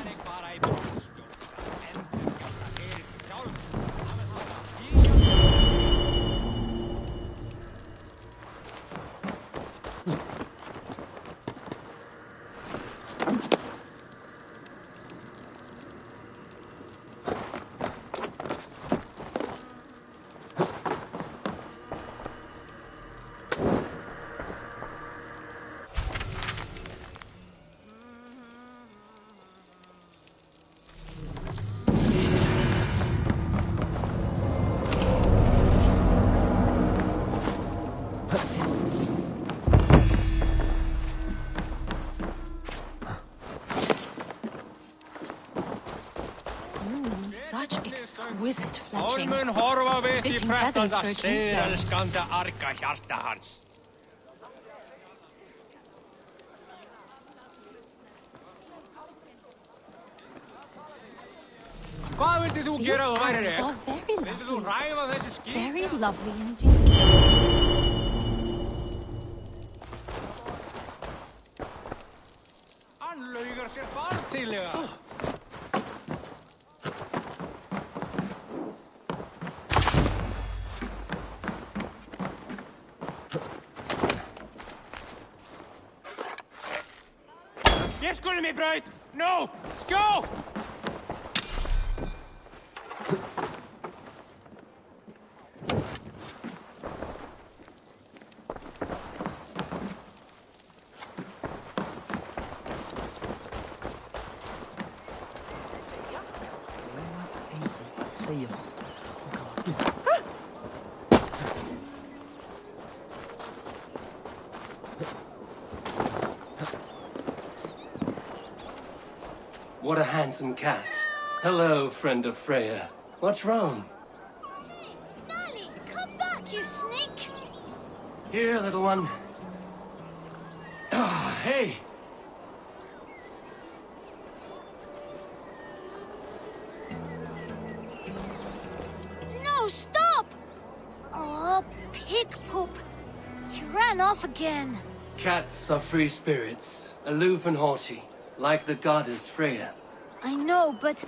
Such exquisite fletchings. Fitting feathers for a kingslayer. Hvað vildi þú gera þú værir ég? Vildi þú ræfa þessi skip? Very lovely indeed. Hann laugar sér barntilega. Ég skulum í braut! Nú! Skjótt! What a handsome cat. Hello, friend of Freya. What's wrong? Nali, come back, you sneak! Here, little one. Ah, hey! No, stop! Oh, pig poop. He ran off again. Cats are free spirits, aloof and haughty, like the goddess Freya. I know, but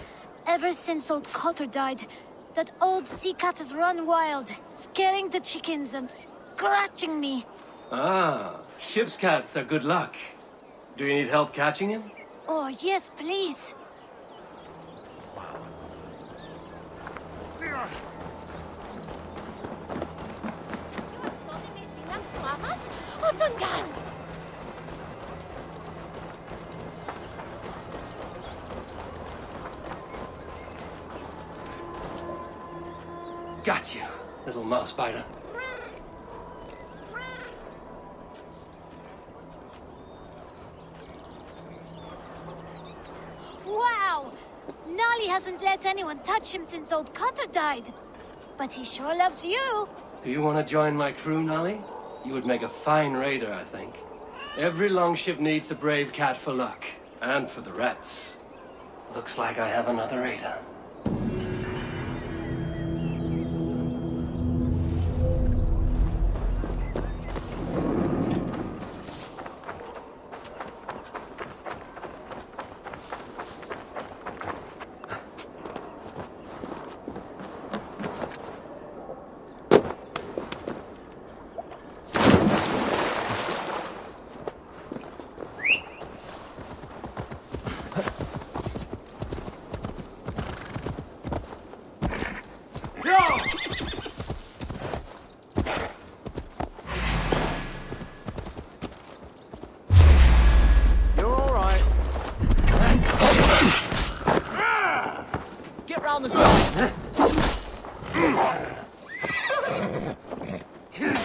ever since old Cotter died, that old sea cat has run wild, scaring the chickens and scratching me. Ah, ship's cats are good luck. Do you need help catching him? Oh, yes, please. Got you, little mouse biter. Wow! Nolly hasn't let anyone touch him since old Cotter died. But he sure loves you. Do you want to join my crew, Nolly? You would make a fine raider, I think. Every longship needs a brave cat for luck, and for the rats. Looks like I have another raider.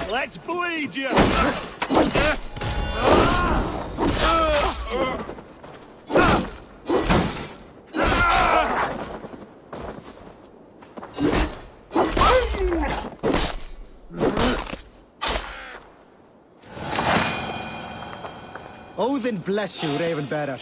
Let's bleed you! Odin bless you, Raven-bearer.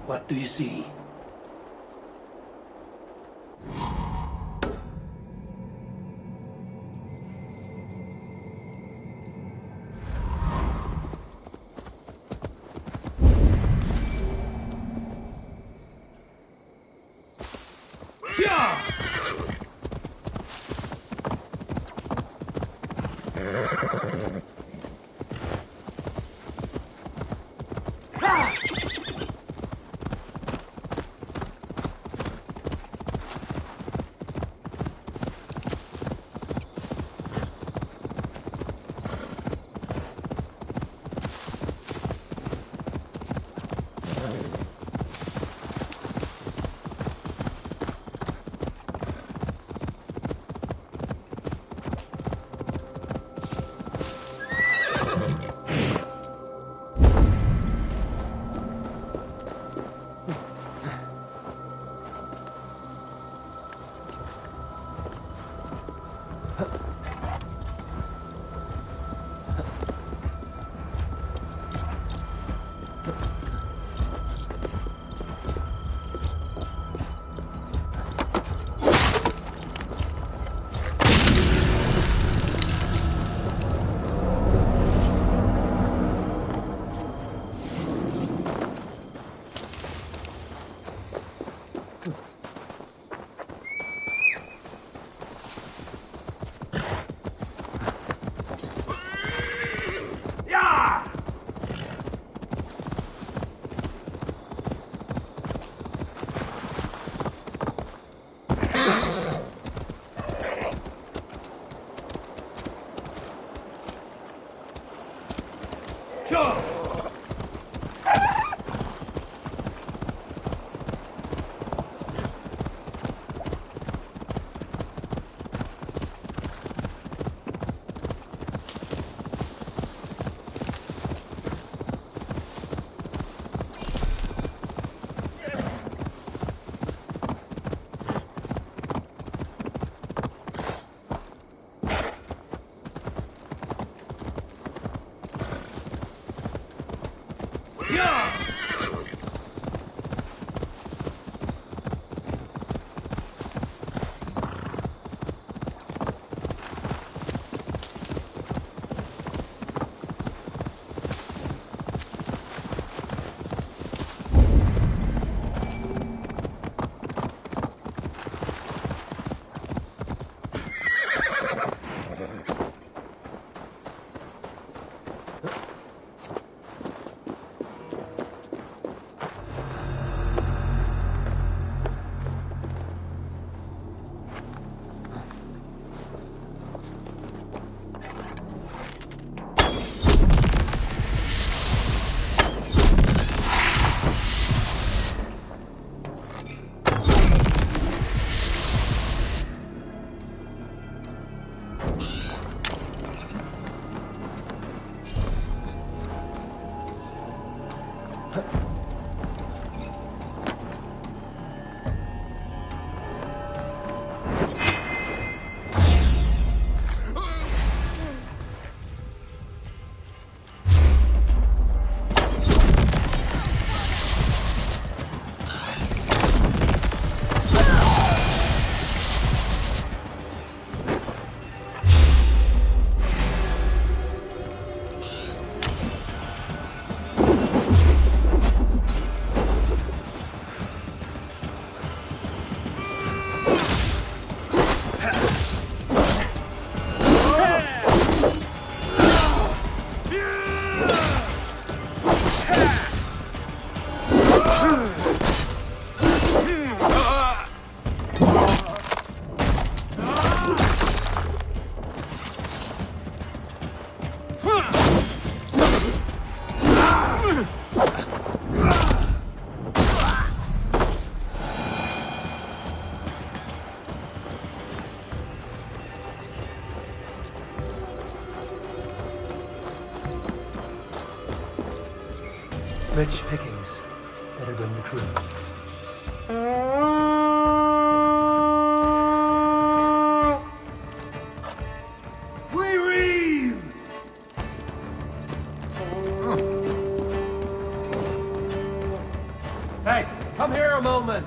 What do you see? Rich pickings. Better bring the crew. We reeve! Hey, come here a moment.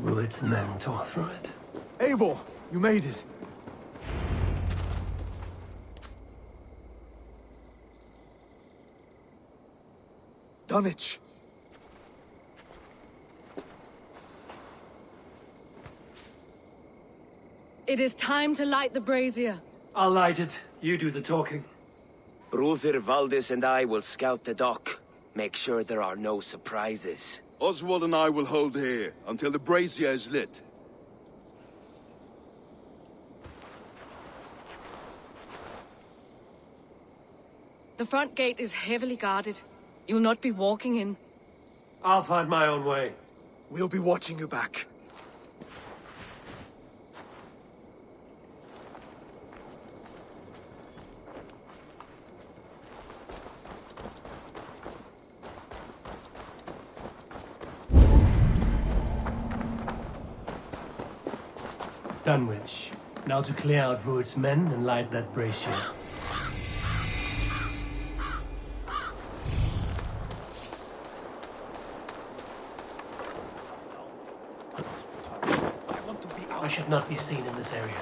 Rued's men tore through it. Eivor, you made it. Dunwich. It is time to light the brazier. I'll light it. You do the talking. Brother Valdis and I will scout the dock. Make sure there are no surprises. Oswald and I will hold here until the brazier is lit. The front gate is heavily guarded. You'll not be walking in. I'll find my own way. We'll be watching you back. Dunwich. Now to clear out Rued's men and light that brazier. I should not be seen in this area.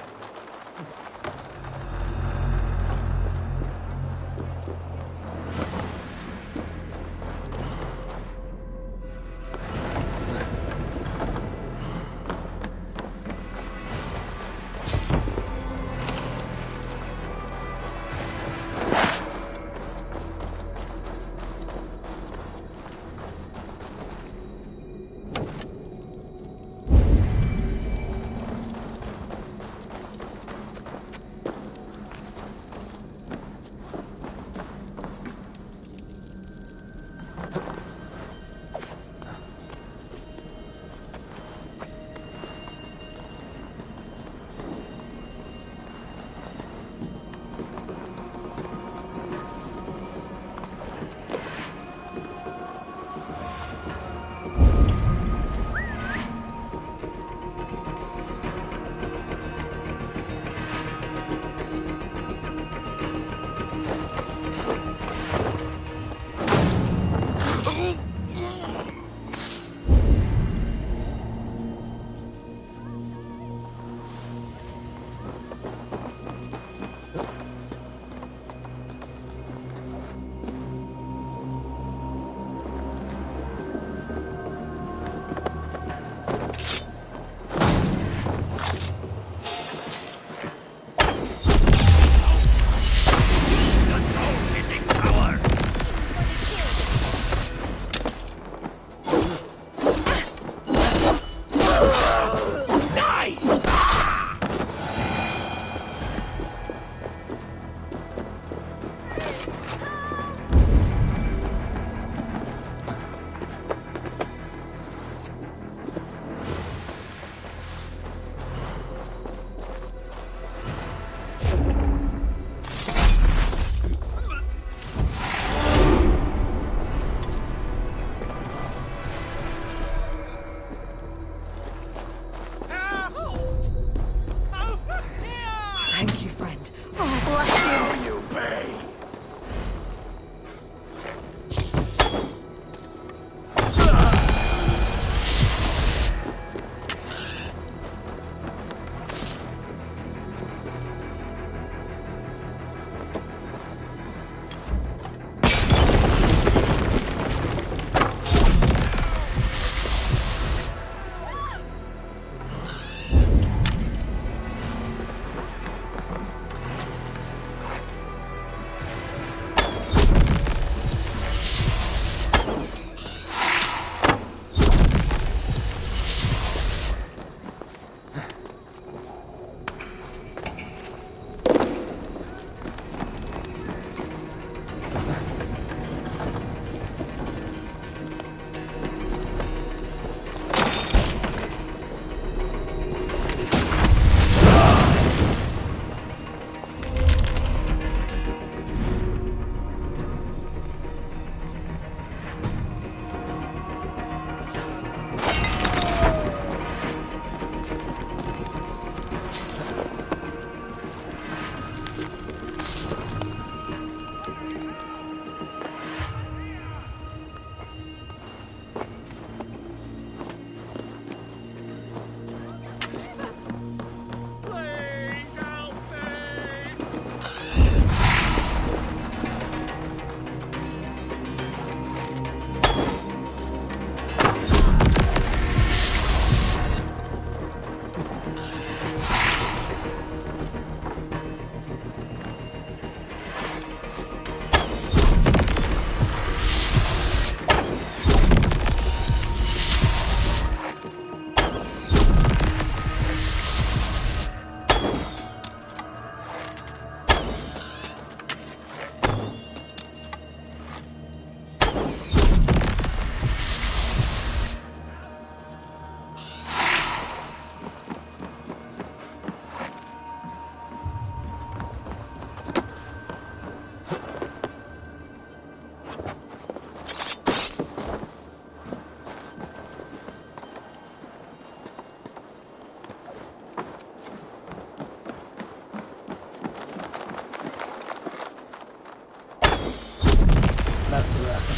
after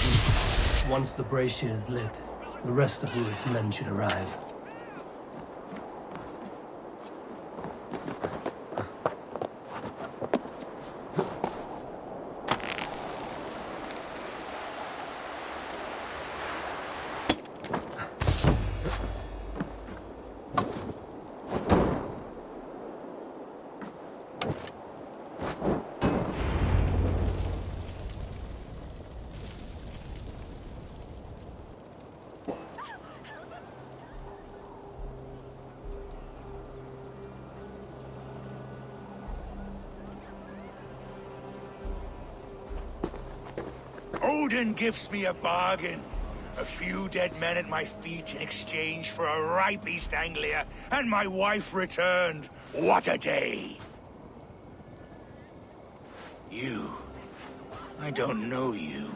him. Once the brazier is lit, the rest of Rued's men should arrive. Odin gives me a bargain. A few dead men at my feet in exchange for a ripe East Anglia, and my wife returned. What a day! You. I don't know you.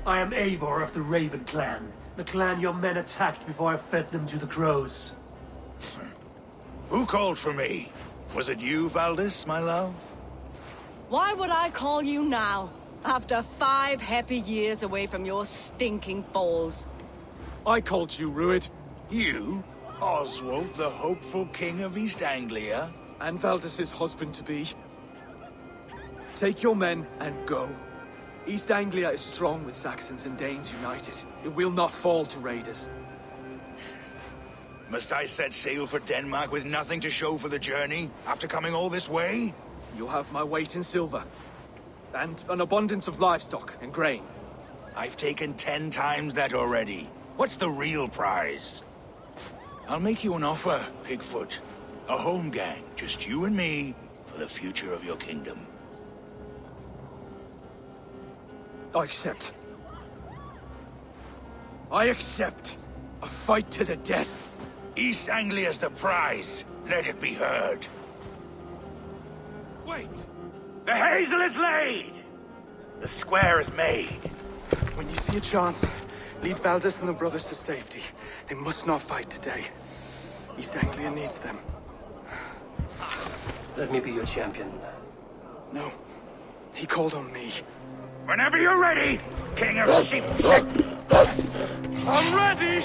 I am Eivor of the Raven clan. The clan your men attacked before I fed them to the crows. Who called for me? Was it you, Valdis, my love? Why would I call you now, after 5 happy years away from your stinking balls? I called you, Rued. You? Oswald, the hopeful king of East Anglia? And Valdis's husband-to-be. Take your men and go. East Anglia is strong with Saxons and Danes united. It will not fall to raiders. Must I set sail for Denmark with nothing to show for the journey, after coming all this way? You'll have my weight in silver. And an abundance of livestock and grain. I've taken 10 times that already. What's the real prize? I'll make you an offer, Pigfoot. A home gang, just you and me, for the future of your kingdom. I accept. I accept. A fight to the death. East Anglia's the prize. Let it be heard. Wait! The hazel is laid! The square is made. When you see a chance, lead Valdis and the brothers to safety. They must not fight today. East Anglia needs them. Let me be your champion. No. He called on me. Whenever you're ready, King of Sheep. I'm ready!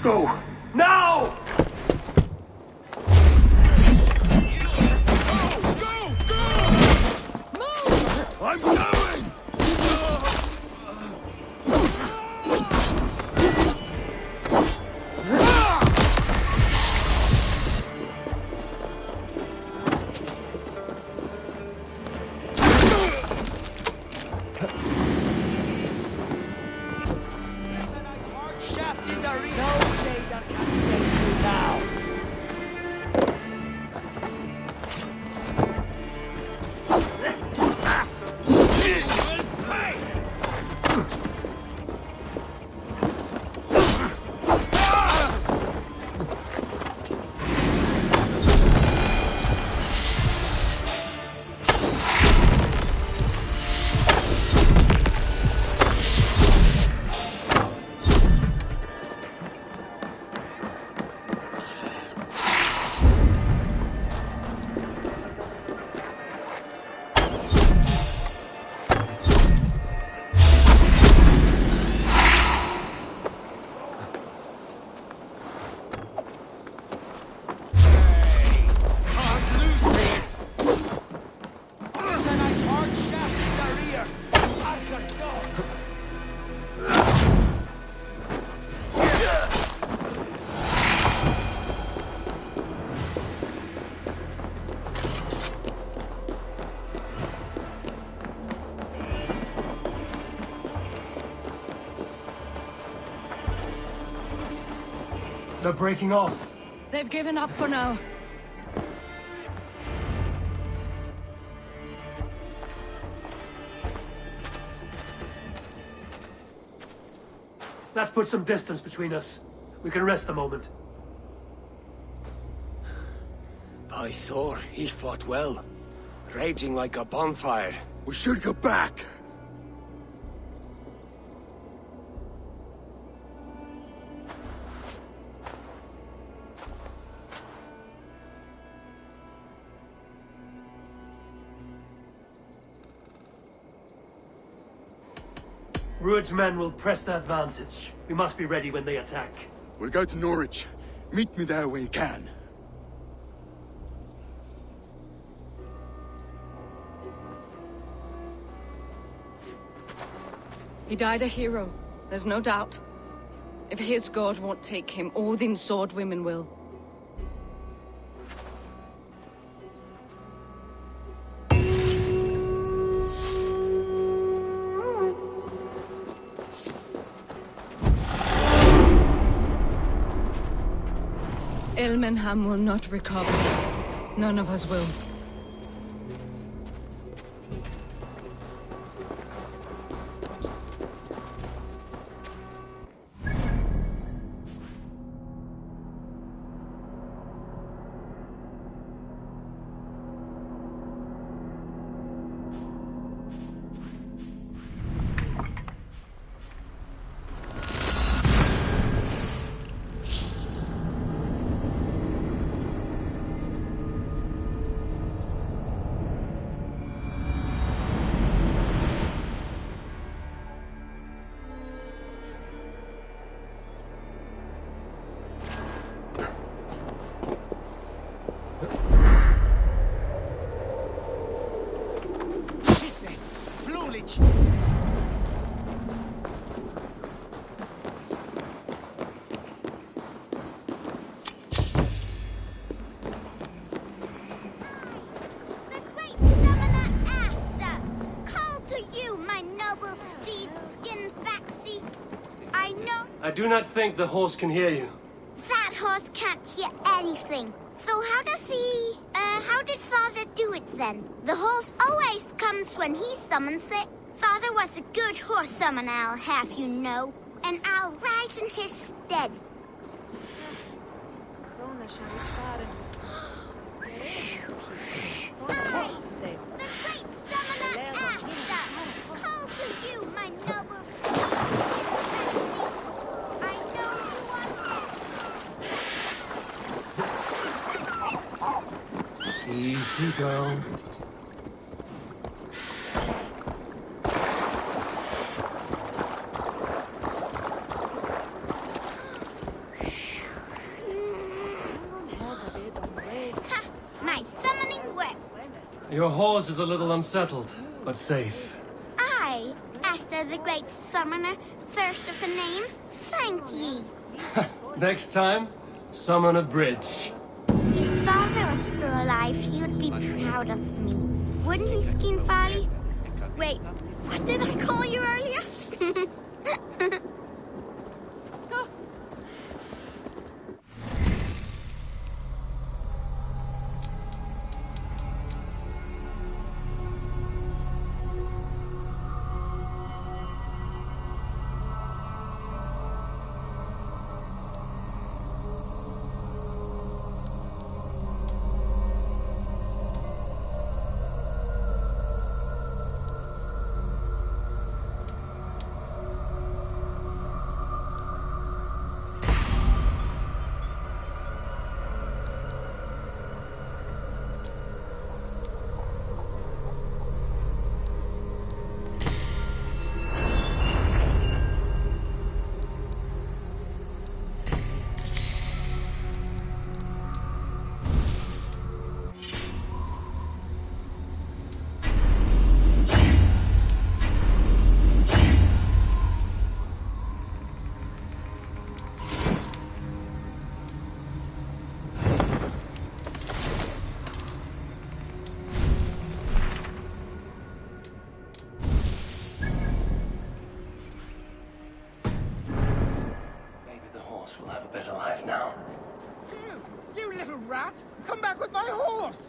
Go! Now! I'm going! They're breaking off. They've given up for now. That puts some distance between us. We can rest a moment. By Thor, he fought well. Raging like a bonfire. We should go back. Rued's men will press the advantage. We must be ready when they attack. We'll go to Norwich. Meet me there when you can. He died a hero, there's no doubt. If his god won't take him, Odin's sword women will. Elmenham will not recover. None of us will. I do not think the horse can hear you. That horse can't hear anything. So how did Father do it then? The horse always comes when he summons it. Father was a good horse summoner, I'll have you know. And I'll ride in his stead. I, the great summoner Asta, call to you, my noble I know you want Easy, girl. My summoning worked. Your horse is a little unsettled, but safe. I, Asta the great summoner, first of a name, thank ye. Next time, summon a bridge. If Father was still alive, he would be proud of me. Wouldn't he, Skin Farley? Wait, what did I call you earlier? Guards! Come back with my horse!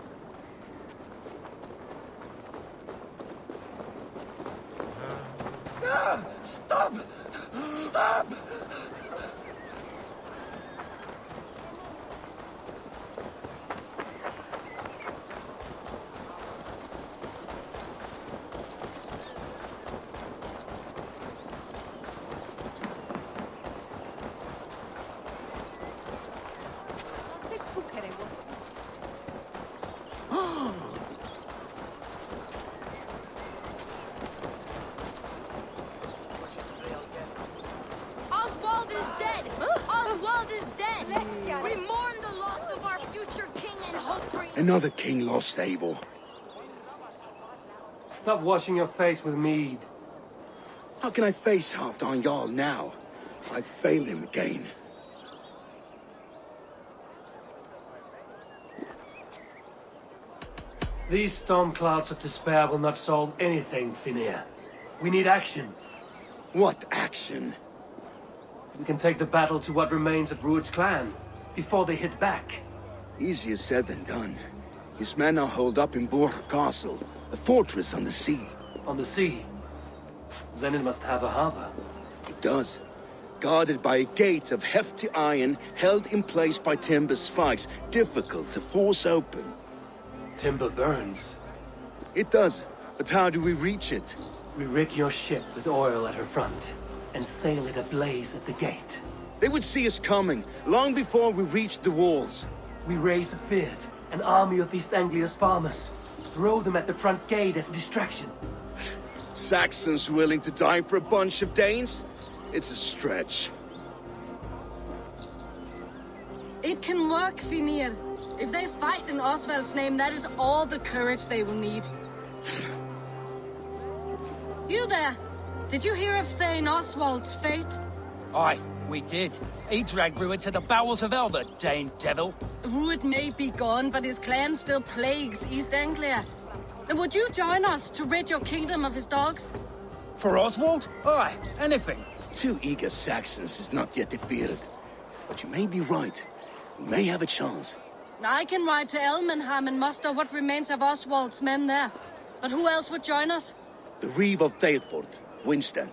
Ah, stop! Stop! Oswald is dead! Oswald is dead! We mourn the loss of our future king and hope for... Another king lost, Eivor. Stop washing your face with mead. How can I face Halfdan Jarl now? I failed him again. These storm clouds of despair will not solve anything, Finnir. We need action. What action? We can take the battle to what remains of Rued's clan, before they hit back. Easier said than done. His men are holed up in Borg Castle, a fortress on the sea. On the sea? Then it must have a harbor. It does. Guarded by a gate of hefty iron, held in place by timber spikes, difficult to force open. Timber burns. It does, but how do we reach it? We rig your ship with oil at her front, and sail it ablaze at the gate. They would see us coming, long before we reached the walls. We raise a beard, an army of East Anglia's farmers. Throw them at the front gate as a distraction. Saxons willing to die for a bunch of Danes? It's a stretch. It can work, Finnir. If they fight in Oswald's name, that is all the courage they will need. You there! Did you hear of Thane Oswald's fate? Aye, we did. He dragged Rued to the bowels of Elba, Dane devil. Rued may be gone, but his clan still plagues East Anglia. And would you join us to rid your kingdom of his dogs? For Oswald? Aye, anything. 2 eager Saxons is not yet defeated. But you may be right. We may have a chance. I can ride to Elmenham and muster what remains of Oswald's men there. But who else would join us? The Reeve of Thetford, Winston.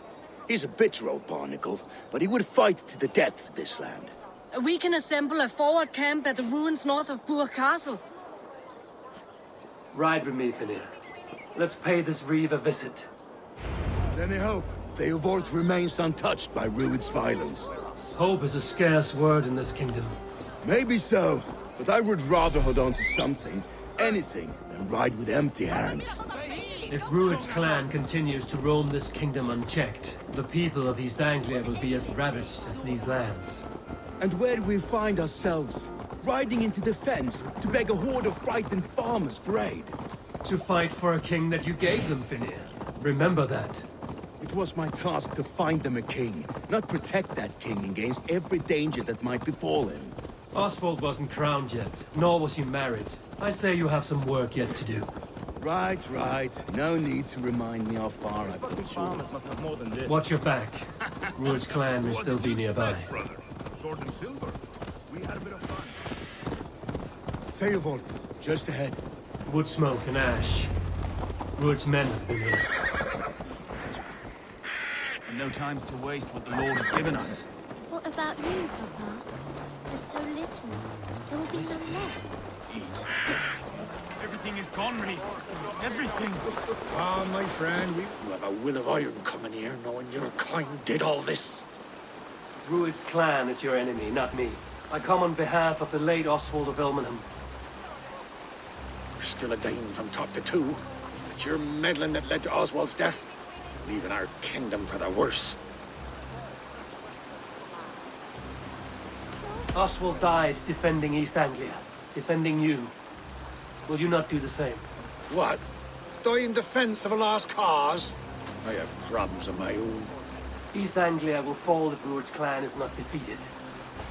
He's a bitter old barnacle, but he would fight to the death for this land. We can assemble a forward camp at the ruins north of Burr Castle. Ride with me, Finnir. Let's pay this Reeve a visit. Then I hope Theodort remains untouched by Rued's violence. Hope is a scarce word in this kingdom. Maybe so, but I would rather hold on to something, anything, than ride with empty hands. If Rued's clan continues to roam this kingdom unchecked, the people of East Anglia will be as ravaged as these lands. And where do we find ourselves? Riding into defense to beg a horde of frightened farmers for aid. To fight for a king that you gave them, Finnir. Remember that. It was my task to find them a king, not protect that king against every danger that might befall him. Oswald wasn't crowned yet, nor was he married. I say you have some work yet to do. Right, right. No need to remind me how far I've come short. Watch your back. Rued's clan may still be nearby. Sword and silver. We had a bit of fun. Theodort, just ahead. Wood smoke and ash. Rued's men have been here. So no times to waste what the Lord has given us. What about you, Papa? There's so little. There will be none left. Everything is gone, Rennie. Everything. Ah, my friend, you have a will of iron coming here, knowing your kind did all this. Rued's clan is your enemy, not me. I come on behalf of the late Oswald of Elmenham. You're still a Dane from top to two. It's your meddling that led to Oswald's death, leaving our kingdom for the worse. Oswald died defending East Anglia, defending you. Will you not do the same? What? Die in defense of a lost cause? I have problems of my own. East Anglia will fall if Rued's clan is not defeated.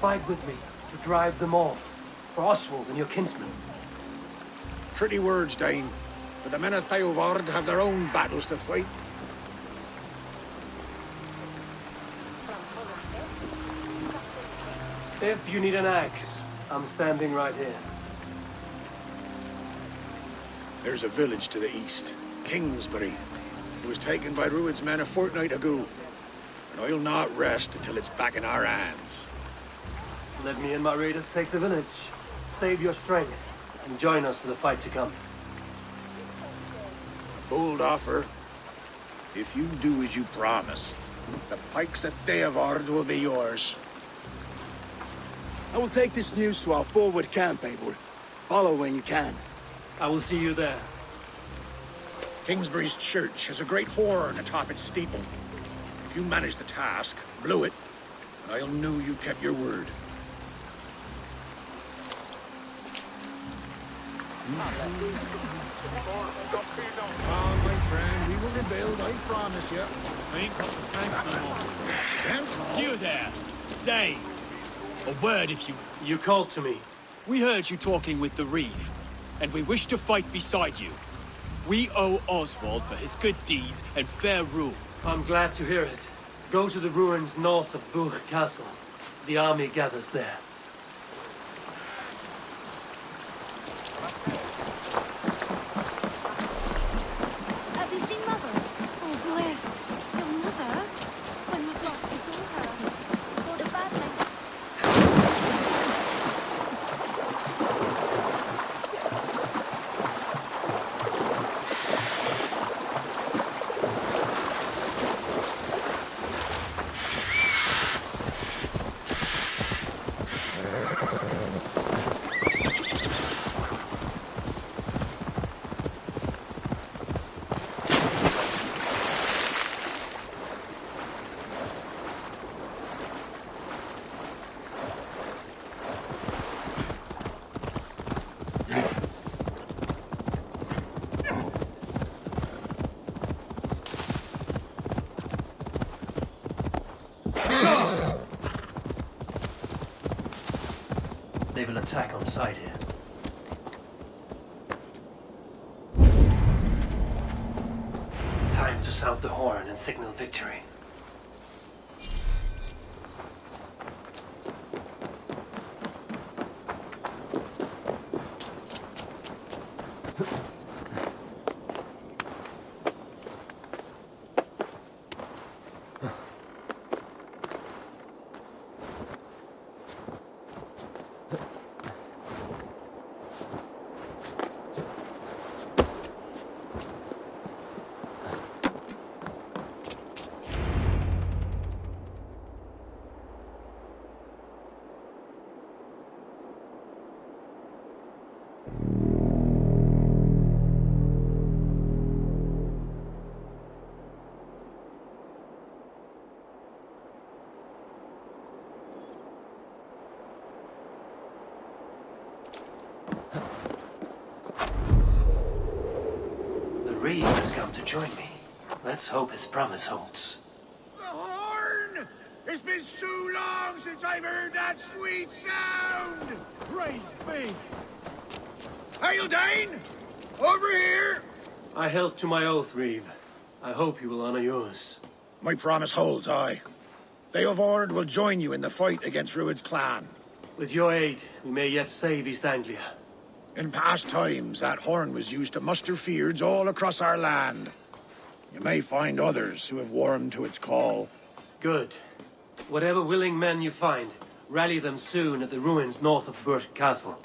Fight with me to drive them off, for Oswald and your kinsmen. Pretty words, Dane, but the men of Theodord have their own battles to fight. If you need an axe, I'm standing right here. There's a village to the east, Kingsbury. It was taken by Rued's men a fortnight ago. And I'll not rest until it's back in our hands. Let me and my raiders take the village. Save your strength, and join us for the fight to come. A bold offer. If you do as you promise, the pikes that they have ordered will be yours. I will take this news to our forward camp, Eivor. Follow when you can. I will see you there. Kingsbury's church has a great horn atop its steeple. If you manage the task, blow it, and I'll know you kept your word. Oh, my friend, we will rebuild, I promise you. I ain't got the strength no more. Strength? You there, Dane. A word if you... You called to me. We heard you talking with the Reeve, and we wish to fight beside you. We owe Oswald for his good deeds and fair rule. I'm glad to hear it. Go to the ruins north of Buch Castle. The army gathers there. Have you seen Mother? Oh, blessed. Your mother? When was last you saw her? Before the battle. They will attack on sight here. Time to sound the horn and signal victory. Reeve has come to join me. Let's hope his promise holds. The horn! It's been so long since I've heard that sweet sound! Praise be! Hail, Dane! Over here! I held to my oath, Reeve. I hope you will honor yours. My promise holds, aye. They of Ord will join you in the fight against Rued's clan. With your aid, we may yet save East Anglia. In past times, that horn was used to muster feards all across our land. You may find others who have warmed to its call. Good. Whatever willing men you find, rally them soon at the ruins north of Burt Castle.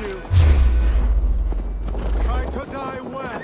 you. Try to die well.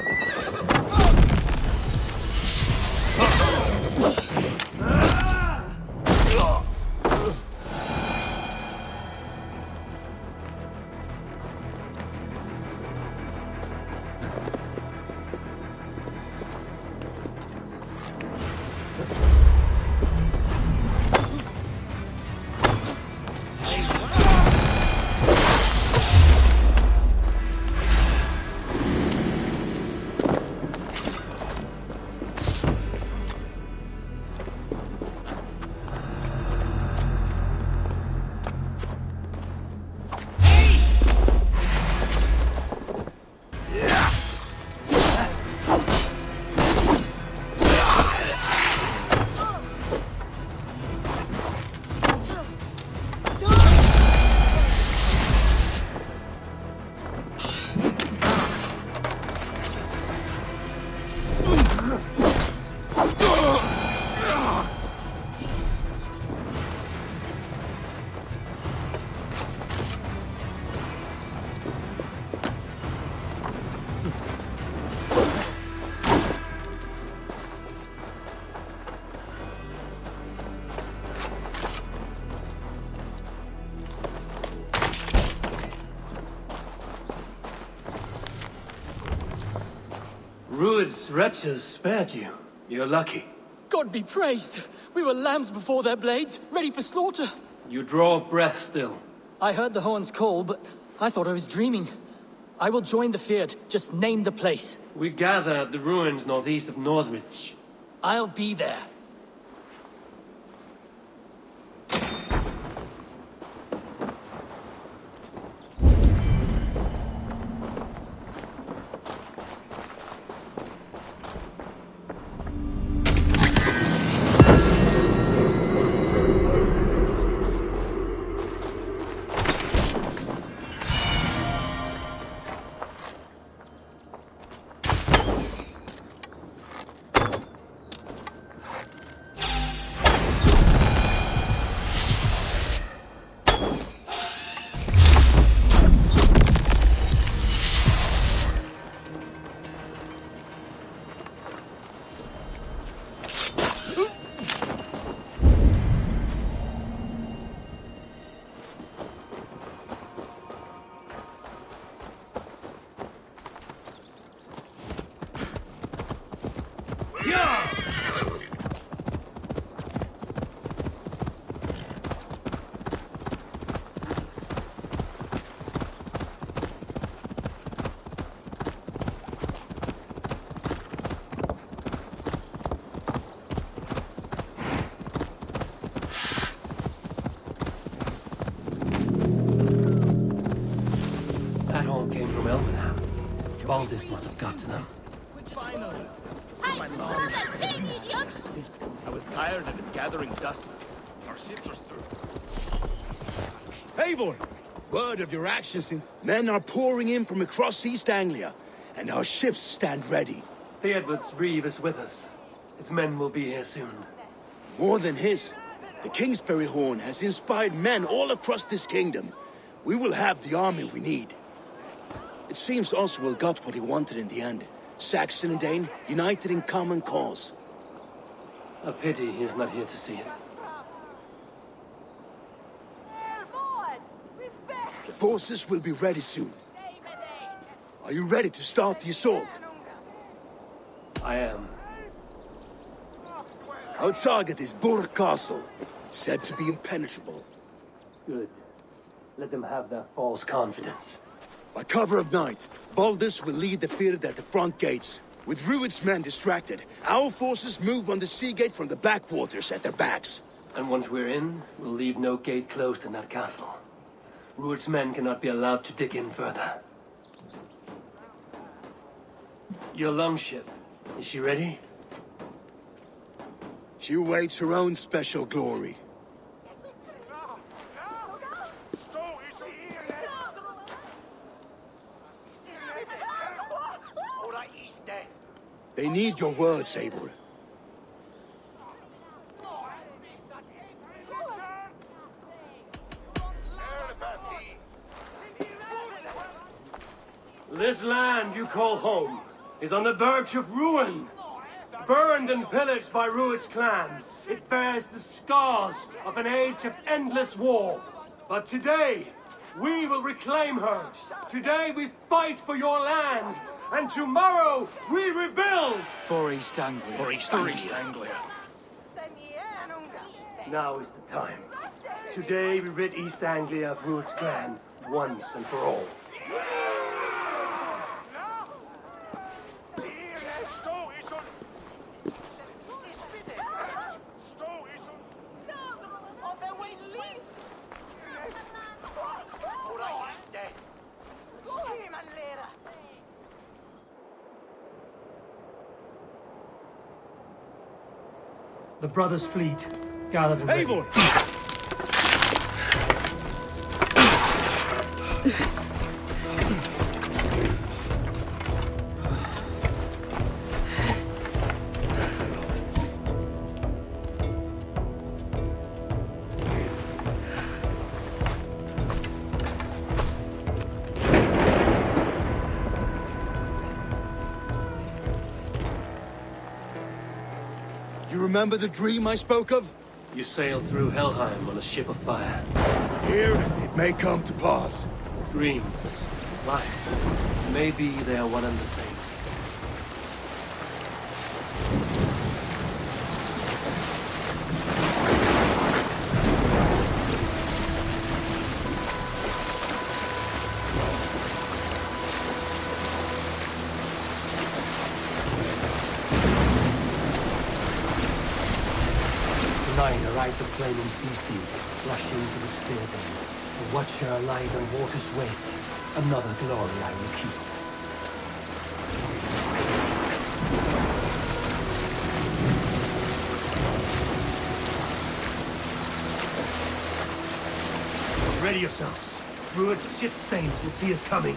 Rued's wretches spared you. You're lucky. God be praised! We were lambs before their blades, ready for slaughter. You draw breath still. I heard the horns call, but I thought I was dreaming. I will join the Fyrd. Just name the place. We gather at the ruins northeast of Northwich. I'll be there. That all came from Elmenham. Baldis must have got to them. Finally! My lord. I was tired of it gathering dust. Our ships are through. Eivor! Word of your actions in... Men are pouring in from across East Anglia, and our ships stand ready. The Edward's reeve is with us. Its men will be here soon. More than his. The Kingsbury Horn has inspired men all across this kingdom. We will have the army we need. It seems Oswald got what he wanted in the end. Saxon and Dane, united in common cause. A pity he's not here to see it. The forces will be ready soon. Are you ready to start the assault? I am. Our target is Burg Castle, said to be impenetrable. Good. Let them have their false confidence. By cover of night, Baldus will lead the Fyrd at the front gates. With Rued's men distracted, our forces move on the sea gate from the backwaters at their backs. And once we're in, we'll leave no gate closed in that castle. Rued's men cannot be allowed to dig in further. Your longship, is she ready? She awaits her own special glory. They need your words, Eivor. This land you call home is on the verge of ruin. Burned and pillaged by Rued's clan, it bears the scars of an age of endless war. But today, we will reclaim her. Today we fight for your land. And tomorrow, we rebuild! For East Anglia. For East Anglia. Now is the time. Today we rid East Anglia of Rued's clan, once and for all. The brothers' fleet gathered and ready. Eivor! You remember the dream I spoke of? You sailed through Helheim on a ship of fire. Here, it may come to pass. Dreams, life, maybe they are one and the same. Tonight I ride the flaming sea steed, rushing to the spear bend. To watch her alight on water's wake, another glory I will keep. Ready yourselves. Rued's ship stains will see us coming.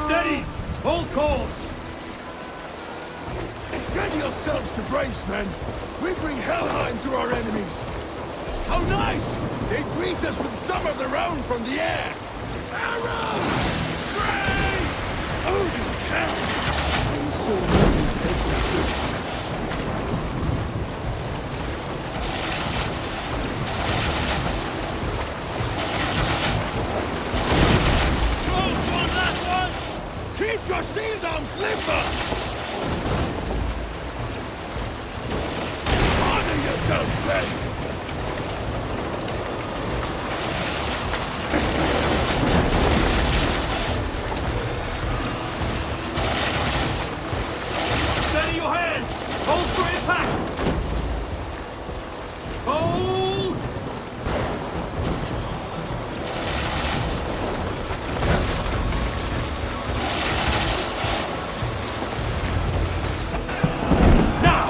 Steady! Hold course! Ready yourselves to brace, men! We bring Helheim to our enemies! How nice! They greet us with some of their own from the air! Arrows! Great! Odin's hell! We saw enemies take the city. Keep your shield arms limber! Honor yourselves, men! Steady your hand! Hold for impact! Hold! Now!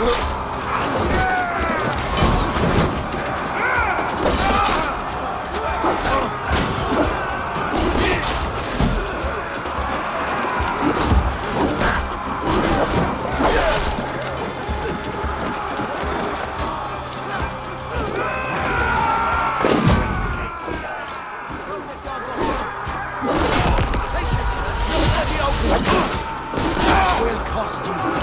Will cost you.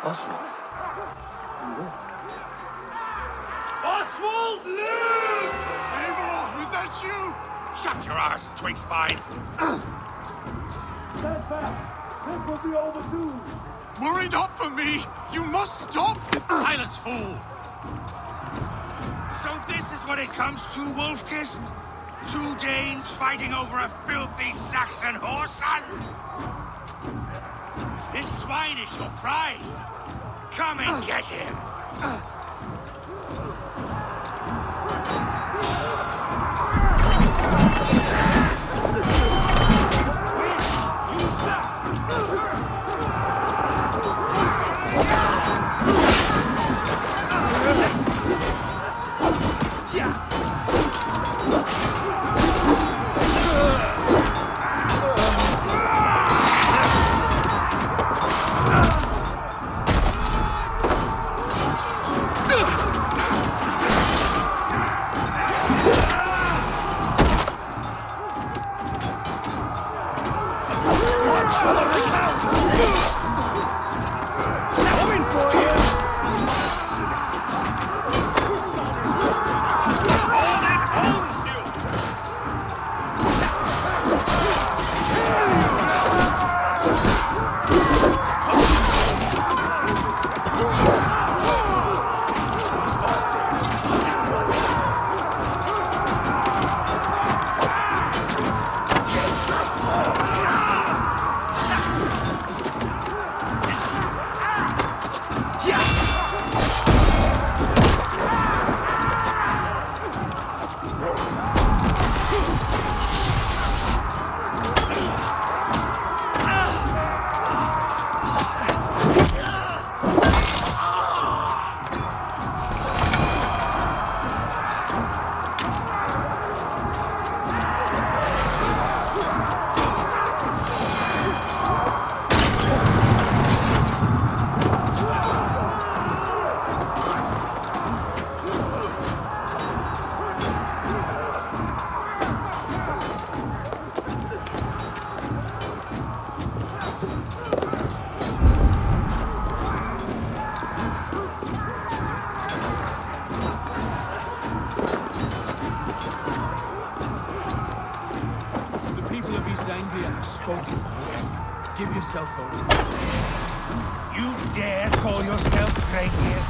Oswald. Oswald, live! Eivor, was that you? Shut your ass, twig spine. Stand back. This will be overdue. Worry not for me. You must stop. Silence, fool. So this is what it comes to, Wolf-Kissed? Two Danes fighting over a filthy Saxon whoreson? If this swine is your prize, come and get him! Give yourself over. You dare call yourself Greybeard?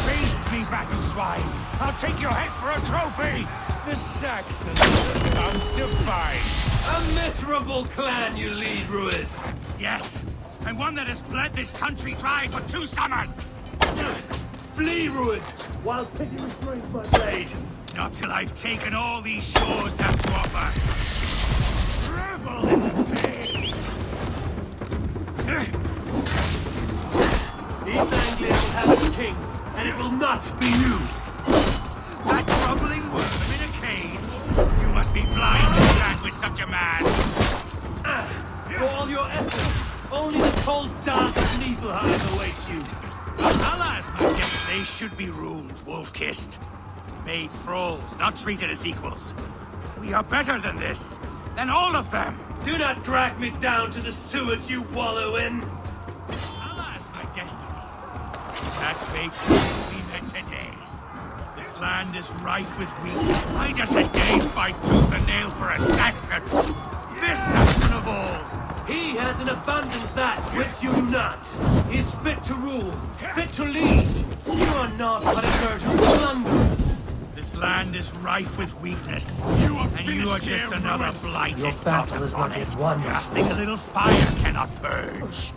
Face me, battle swine! I'll take your head for a trophy! The Saxons comes to fight. A miserable clan you lead, Ruid. Yes, and one that has bled this country dry for 2 summers! Flee, Ruid, while pity restrains my blade. Not till I've taken all these shores have to offer. Revel in the pain! East Anglia will have its king, and it will not be you. That groveling worm in a cage? You must be blind to stand with such a man. For all your efforts, only the cold dark of Niflheim awaits you. Valhalla's my guess. They should be ruled, wolf-kissed. Made thralls, not treated as equals. We are better than this. Than all of them. Do not drag me down to the sewers you wallow in. Valhalla's my destiny. That fate will be met today. This land is rife with weakness. Why does a Dane fight tooth and nail for a Saxon? This Saxon of all! He has in abundance that which you do not. He is fit to rule, fit to lead. You are not but a murderous plunderer. This land is rife with weakness. And you are just another blighted dot upon it. Nothing a little fire cannot purge.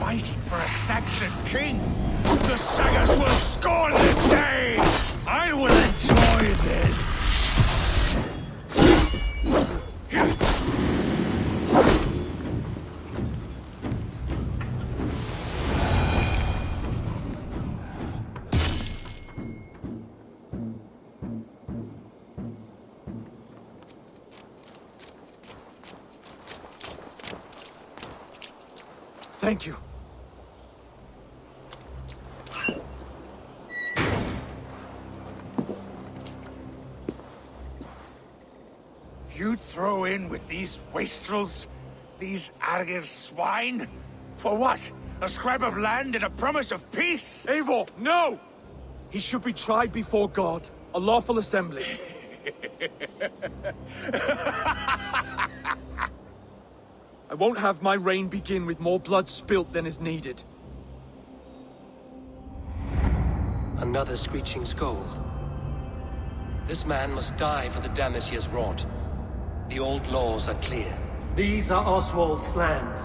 Fighting for a Saxon king. The Sagas will scorn this day! I will enjoy this! Thank you. You throw in with these wastrels? These Argir swine? For what? A scrap of land and a promise of peace? Eivor, no! He should be tried before God, a lawful assembly. I won't have my reign begin with more blood spilt than is needed. Another screeching scold. This man must die for the damage he has wrought. The old laws are clear. These are Oswald's lands,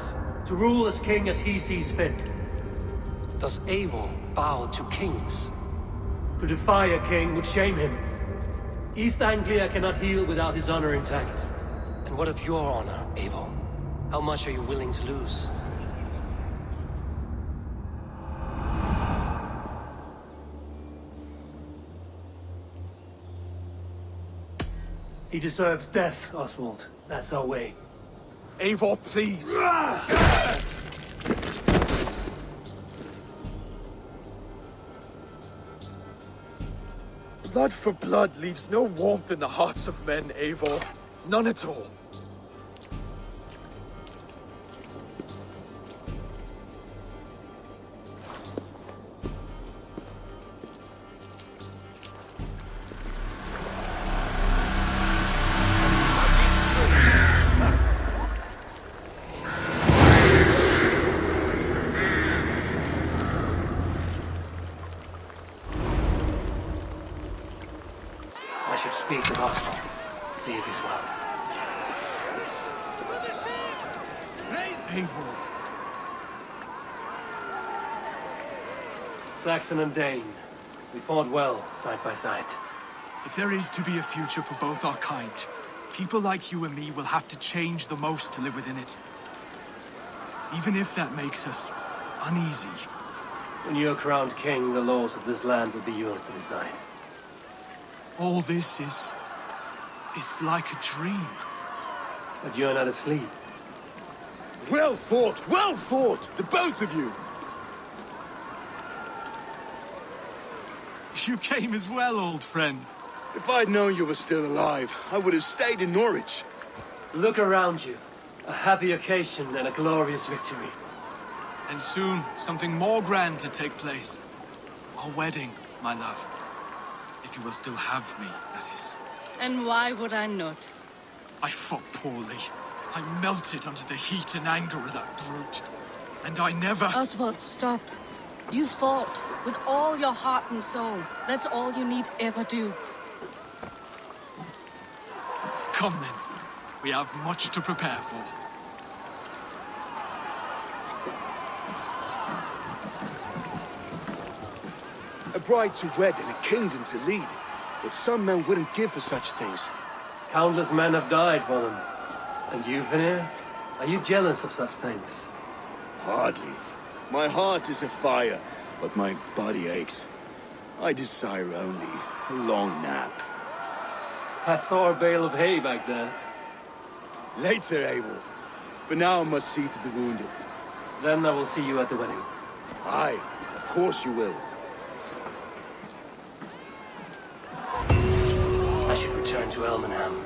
to rule as king as he sees fit. Does Eivor bow to kings? To defy a king would shame him. East Anglia cannot heal without his honor intact. And what of your honor, Eivor? How much are you willing to lose? He deserves death, Oswald. That's our way. Eivor, please! Blood for blood leaves no warmth in the hearts of men, Eivor. None at all. I should speak with Oswald. See if he's well. Eivor. Saxon and Dane. We fought well, side by side. If there is to be a future for both our kind, people like you and me will have to change the most to live within it. Even if that makes us uneasy. When you're crowned king, the laws of this land will be yours to decide. All this is like a dream. But you're not asleep. Well fought, the both of you! You came as well, old friend. If I'd known you were still alive, I would have stayed in Norwich. Look around you. A happy occasion and a glorious victory. And soon, something more grand to take place. Our wedding, my love. If you will still have me, that is. And why would I not? I fought poorly. I melted under the heat and anger of that brute. And I never... Oswald, stop. You fought with all your heart and soul. That's all you need ever do. Come then. We have much to prepare for. A bride to wed and a kingdom to lead. What some men wouldn't give for such things. Countless men have died for them. And you, Vanir? Are you jealous of such things? Hardly. My heart is afire, but my body aches. I desire only a long nap. Pass Thor a bale of hay back there. Later, Eivor. For now I must see to the wounded. Then I will see you at the wedding. Aye, of course you will. I should return to Elmenham.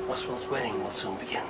Oswald's wedding will soon begin.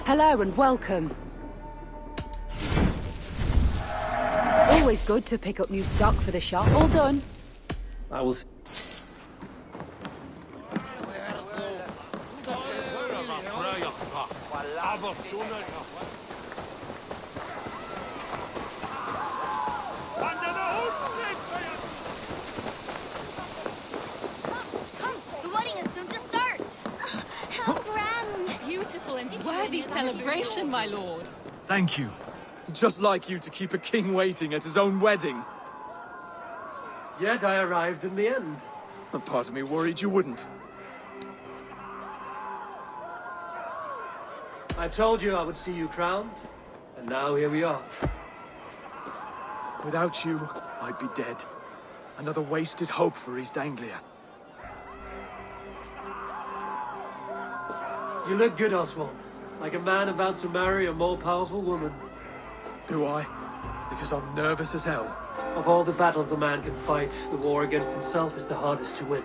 Hello and welcome. Always good to pick up new stock for the shop. All done. I will. Come, the wedding is soon to start. How grand. Beautiful and worthy celebration, my lord. Thank you. Just like you to keep a king waiting at his own wedding. Yet I arrived in the end. A part of me worried you wouldn't. I told you I would see you crowned, and now here we are. Without you, I'd be dead. Another wasted hope for East Anglia. You look good, Oswald. Like a man about to marry a more powerful woman. Do I? Because I'm nervous as hell. Of all the battles a man can fight, the war against himself is the hardest to win.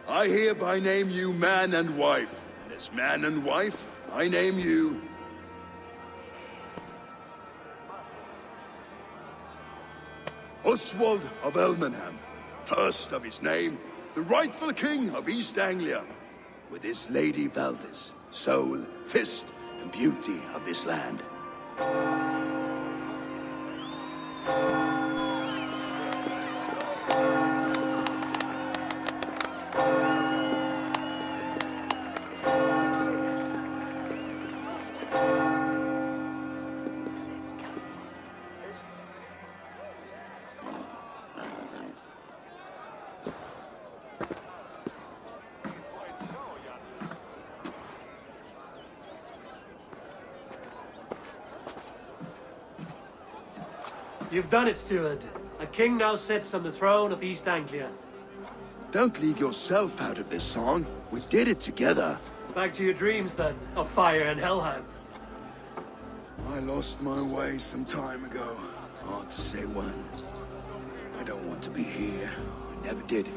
I hereby name you man and wife, and as man and wife, I name you... Oswald of Elmenham, first of his name, the rightful king of East Anglia, with his lady Valdis, soul, fist, and beauty of this land. You've done it, steward. A king now sits on the throne of East Anglia. Don't leave yourself out of this song. We did it together. Back to your dreams, then, of fire and Helheim. I lost my way some time ago. Hard to say when. I don't want to be here. I never did.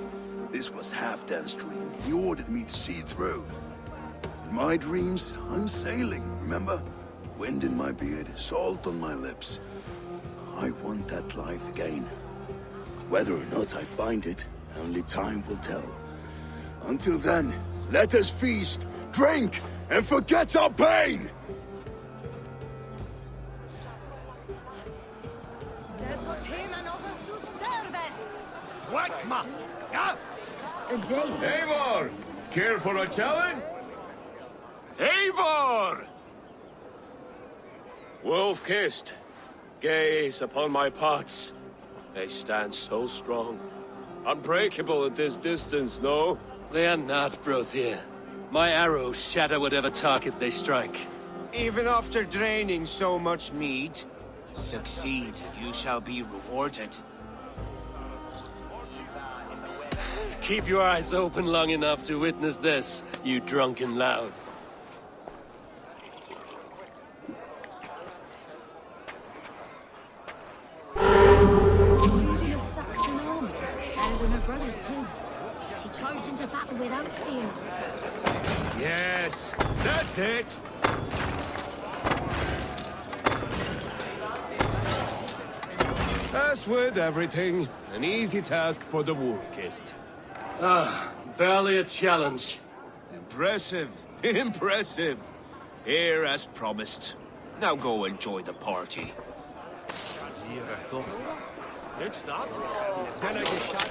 This was Halfdan's dream. He ordered me to see through. In my dreams, I'm sailing, remember? Wind in my beard, salt on my lips. I want that life again. Whether or not I find it, only time will tell. Until then, let us feast, drink, and forget our pain! A day. Eivor! Care for a challenge? Eivor! Wolf-kissed, gaze upon my pots. They stand so strong. Unbreakable at this distance, no? They are not, Brothier. My arrows shatter whatever target they strike. Even after draining so much mead, succeed, you shall be rewarded. Keep your eyes open long enough to witness this, you drunken lout. Lady of Saxon army, better than her brothers too. She charged into battle without fear. Yes, that's it! As with everything, an easy task for the Wolf-Kissed. Ah, barely a challenge. Impressive, impressive. Here as promised. Now go enjoy the party. It's not. Then I get shot.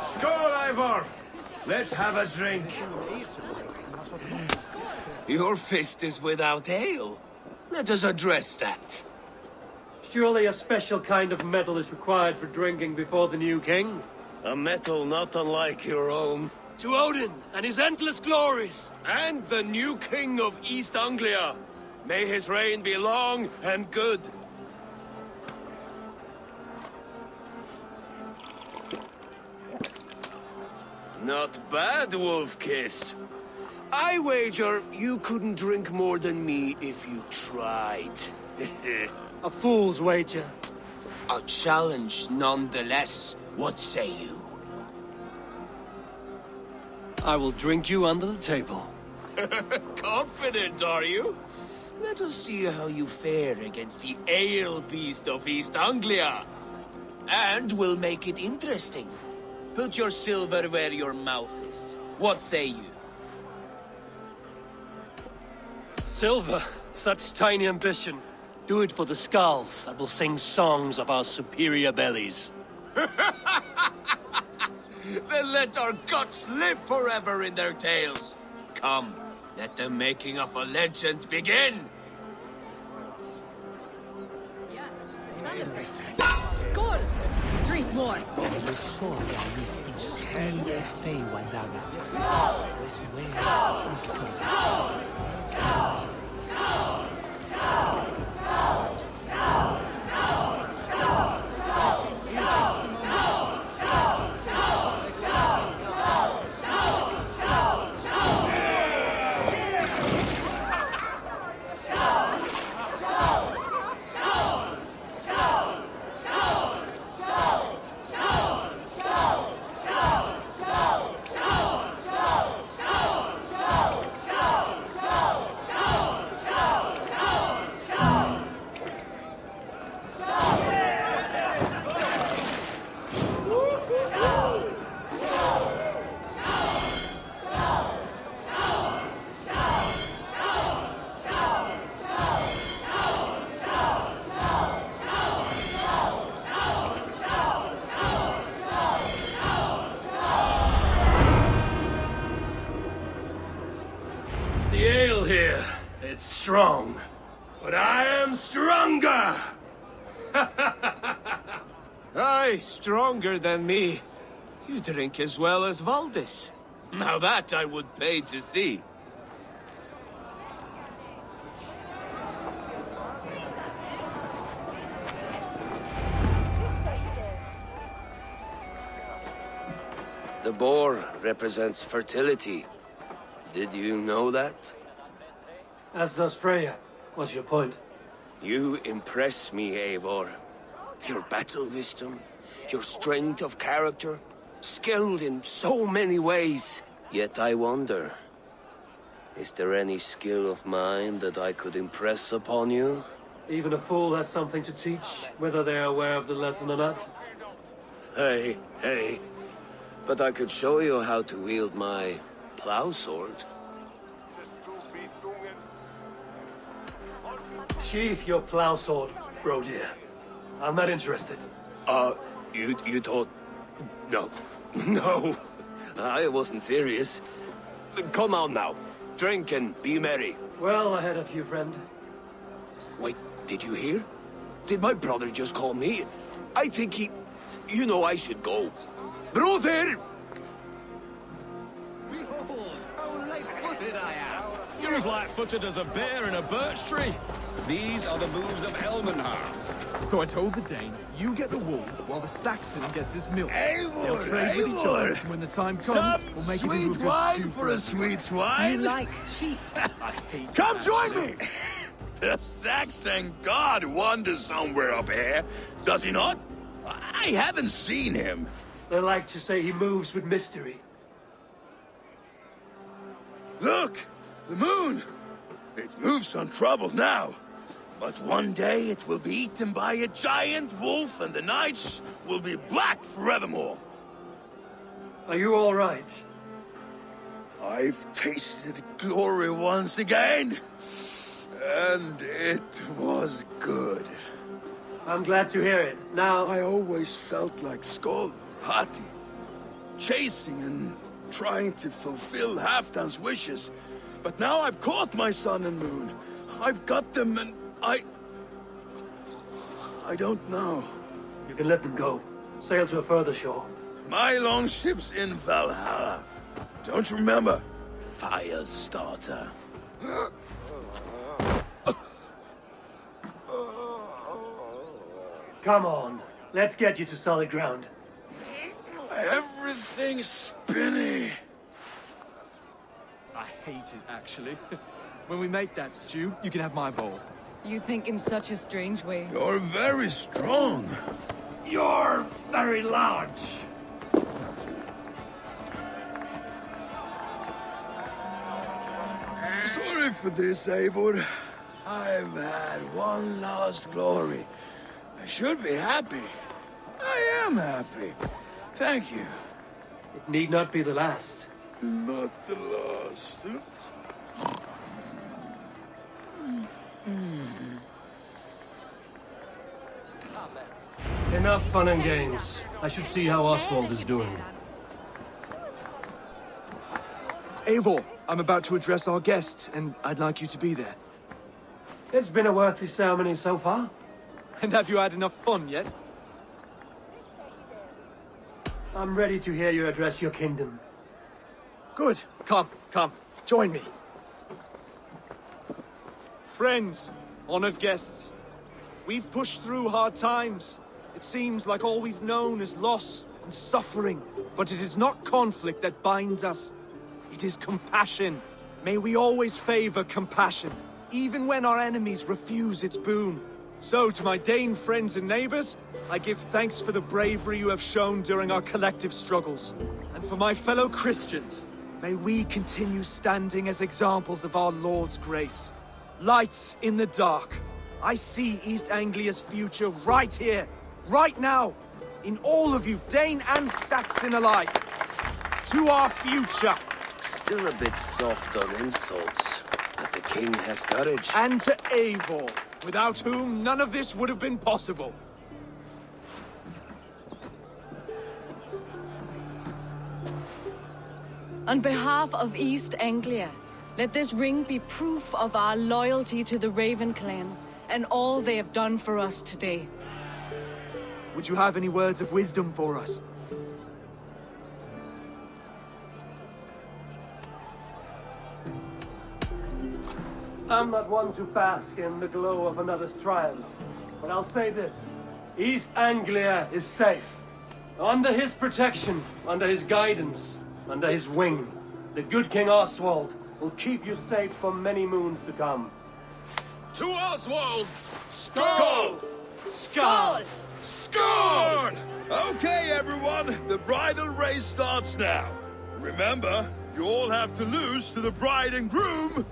Skål, Ivor! Let's have a drink. Your fist is without ale. Let us address that. Surely a special kind of metal is required for drinking before the new king? A metal not unlike your own. To Odin and his endless glories! And the new king of East Anglia. May his reign be long and good. Not bad, Wolf-Kissed. I wager you couldn't drink more than me if you tried. A fool's wager. A challenge nonetheless. What say you? I will drink you under the table. Confident, are you? Let us see how you fare against the ale beast of East Anglia. And we'll make it interesting. Put your silver where your mouth is. What say you? Silver, such tiny ambition. Do it for the skulls that will sing songs of our superior bellies. Then let our guts live forever in their tails. Come, let the making of a legend begin. Yes, to celebrate. Skål! Drink more. The ale here, it's strong. But I am stronger! Aye, stronger than me. You drink as well as Valdis. Now that I would pay to see. The boar represents fertility. Did you know that? As does Freya. What's your point? You impress me, Eivor. Your battle wisdom, your strength of character, skilled in so many ways. Yet I wonder, is there any skill of mine that I could impress upon you? Even a fool has something to teach, whether they are aware of the lesson or not. Hey, hey. But I could show you how to wield my plow sword. Sheath your plow sword, bro dear. I'm not interested. You thought... No. No. I wasn't serious. Come on now. drink and be merry. Well ahead of you, friend. Wait, did you hear? Did my brother just call me? I think he... You know I should go. Brother! Behold, how light-footed I am. You're as light-footed as a bear in a birch tree. These are the moves of Elmenham. So I told the Dane, you get the wool, while the Saxon gets his milk. Eivor, They'll trade with each other, Eivor. and when the time comes, Some we'll make it sweet into a good wine stew for a sweet swine. You like sheep. I hate Come it, join actually. me! The Saxon god wanders somewhere up here, does he not? I haven't seen him. They like to say he moves with mystery. Look! The moon! It moves untroubled now. But one day it will be eaten by a giant wolf and the nights will be black forevermore. Are you all right? I've tasted glory once again. And it was good. I'm glad to hear it. Now... I always felt like Skoll or Hati. Chasing and trying to fulfill Halfdan's wishes. But now I've caught my sun and moon. I've got them and I don't know. You can let them go. Sail to a further shore. My longship's in Valhalla. Don't you remember? Fire starter. Come on. Let's get you to solid ground. Everything's spinny. I hate it, actually. When we make that stew, you can have my bowl. You think in such a strange way. You're very strong. You're very large. Sorry for this, Eivor. I've had one last glory. I should be happy. I am happy. Thank you. It need not be the last. Not the last. Enough fun and games. I should see how Oswald is doing. Eivor, I'm about to address our guests, and I'd like you to be there. It's been a worthy ceremony so far. And have you had enough fun yet? I'm ready to hear you address your kingdom. Good. Come. Join me. Friends, honored guests, we've pushed through hard times. It seems like all we've known is loss and suffering. But it is not conflict that binds us. It is compassion. May we always favor compassion, even when our enemies refuse its boon. So, to my Dane friends and neighbors, I give thanks for the bravery you have shown during our collective struggles. And for my fellow Christians, may we continue standing as examples of our Lord's grace. Lights in the dark. I see East Anglia's future right here, right now, in all of you, Dane and Saxon alike. To our future. Still a bit soft on insults, but the king has courage. And to Eivor, without whom none of this would have been possible. On behalf of East Anglia, let this ring be proof of our loyalty to the Raven clan and all they have done for us today. Would you have any words of wisdom for us? I'm not one to bask in the glow of another's triumph, but I'll say this. East Anglia is safe. Under his protection, under his guidance, under his wing, the good King Oswald will keep you safe for many moons to come. To Oswald! Skål! Skål! Skål! Okay, everyone, the bridal race starts now. Remember, you all have to lose to the bride and groom.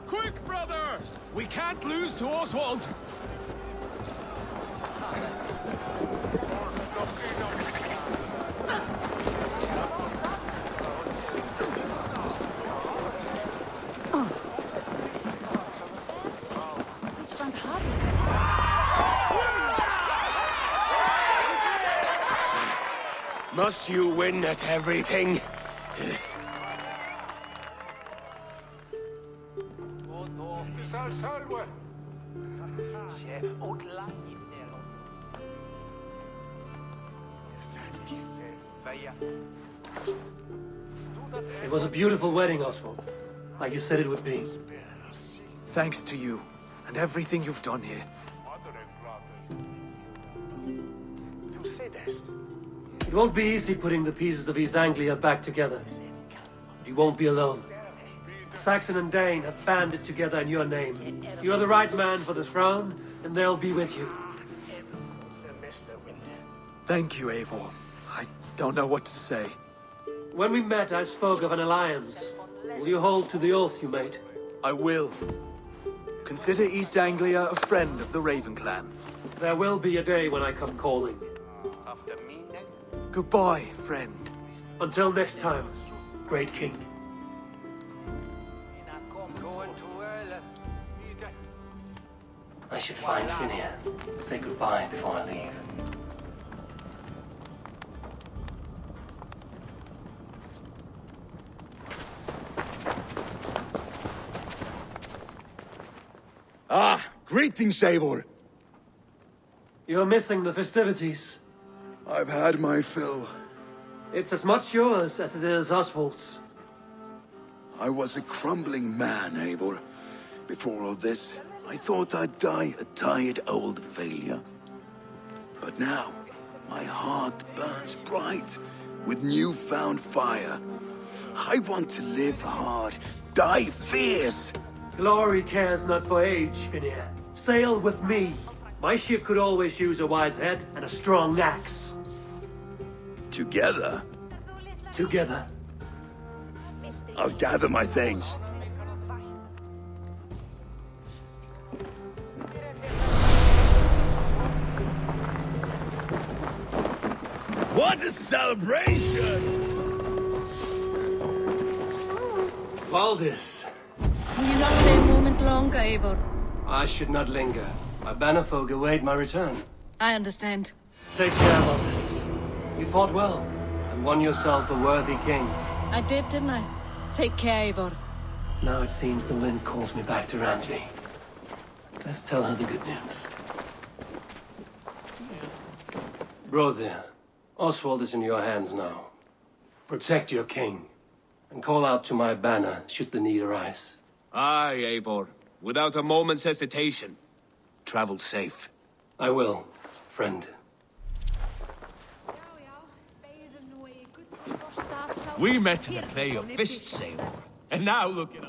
Quick, brother! We can't lose to Oswald! Must you win at everything? It was a beautiful wedding, Oswald. Like you said it would be. Thanks to you, and everything you've done here. It won't be easy putting the pieces of East Anglia back together. But you won't be alone. Saxon and Dane have banded together in your name. You're the right man for the throne, and they'll be with you. Thank you, Eivor. I don't know what to say. When we met, I spoke of an alliance. Will you hold to the oath you made? I will. Consider East Anglia a friend of the Raven clan. There will be a day when I come calling. Goodbye, friend. Until next time, great king. I should find Finnea. Say goodbye before I leave. Ah, greetings, Eivor. You're missing the festivities. I've had my fill. It's as much yours as it is Oswald's. I was a crumbling man, Eivor. Before all this, I thought I'd die a tired old failure. But now, my heart burns bright with newfound fire. I want to live hard, die fierce. Glory cares not for age, Finnea. Sail with me. My ship could always use a wise head and a strong axe. Together? Together. I'll gather my things. What a celebration! Valdis. Will you not stay a moment longer, Eivor? I should not linger. My bannerfolk await my return. I understand. Take care, Valdis. You fought well, and won yourself a worthy king. I did, didn't I? Take care, Eivor. Now it seems the wind calls me back to Ranji. Let's tell her the good news. Brother, Oswald is in your hands now. Protect your king, and call out to my banner should the need arise. Aye, Eivor. Without a moment's hesitation. Travel safe. I will, friend. We met in a play of fists, Eivor. And now look at us.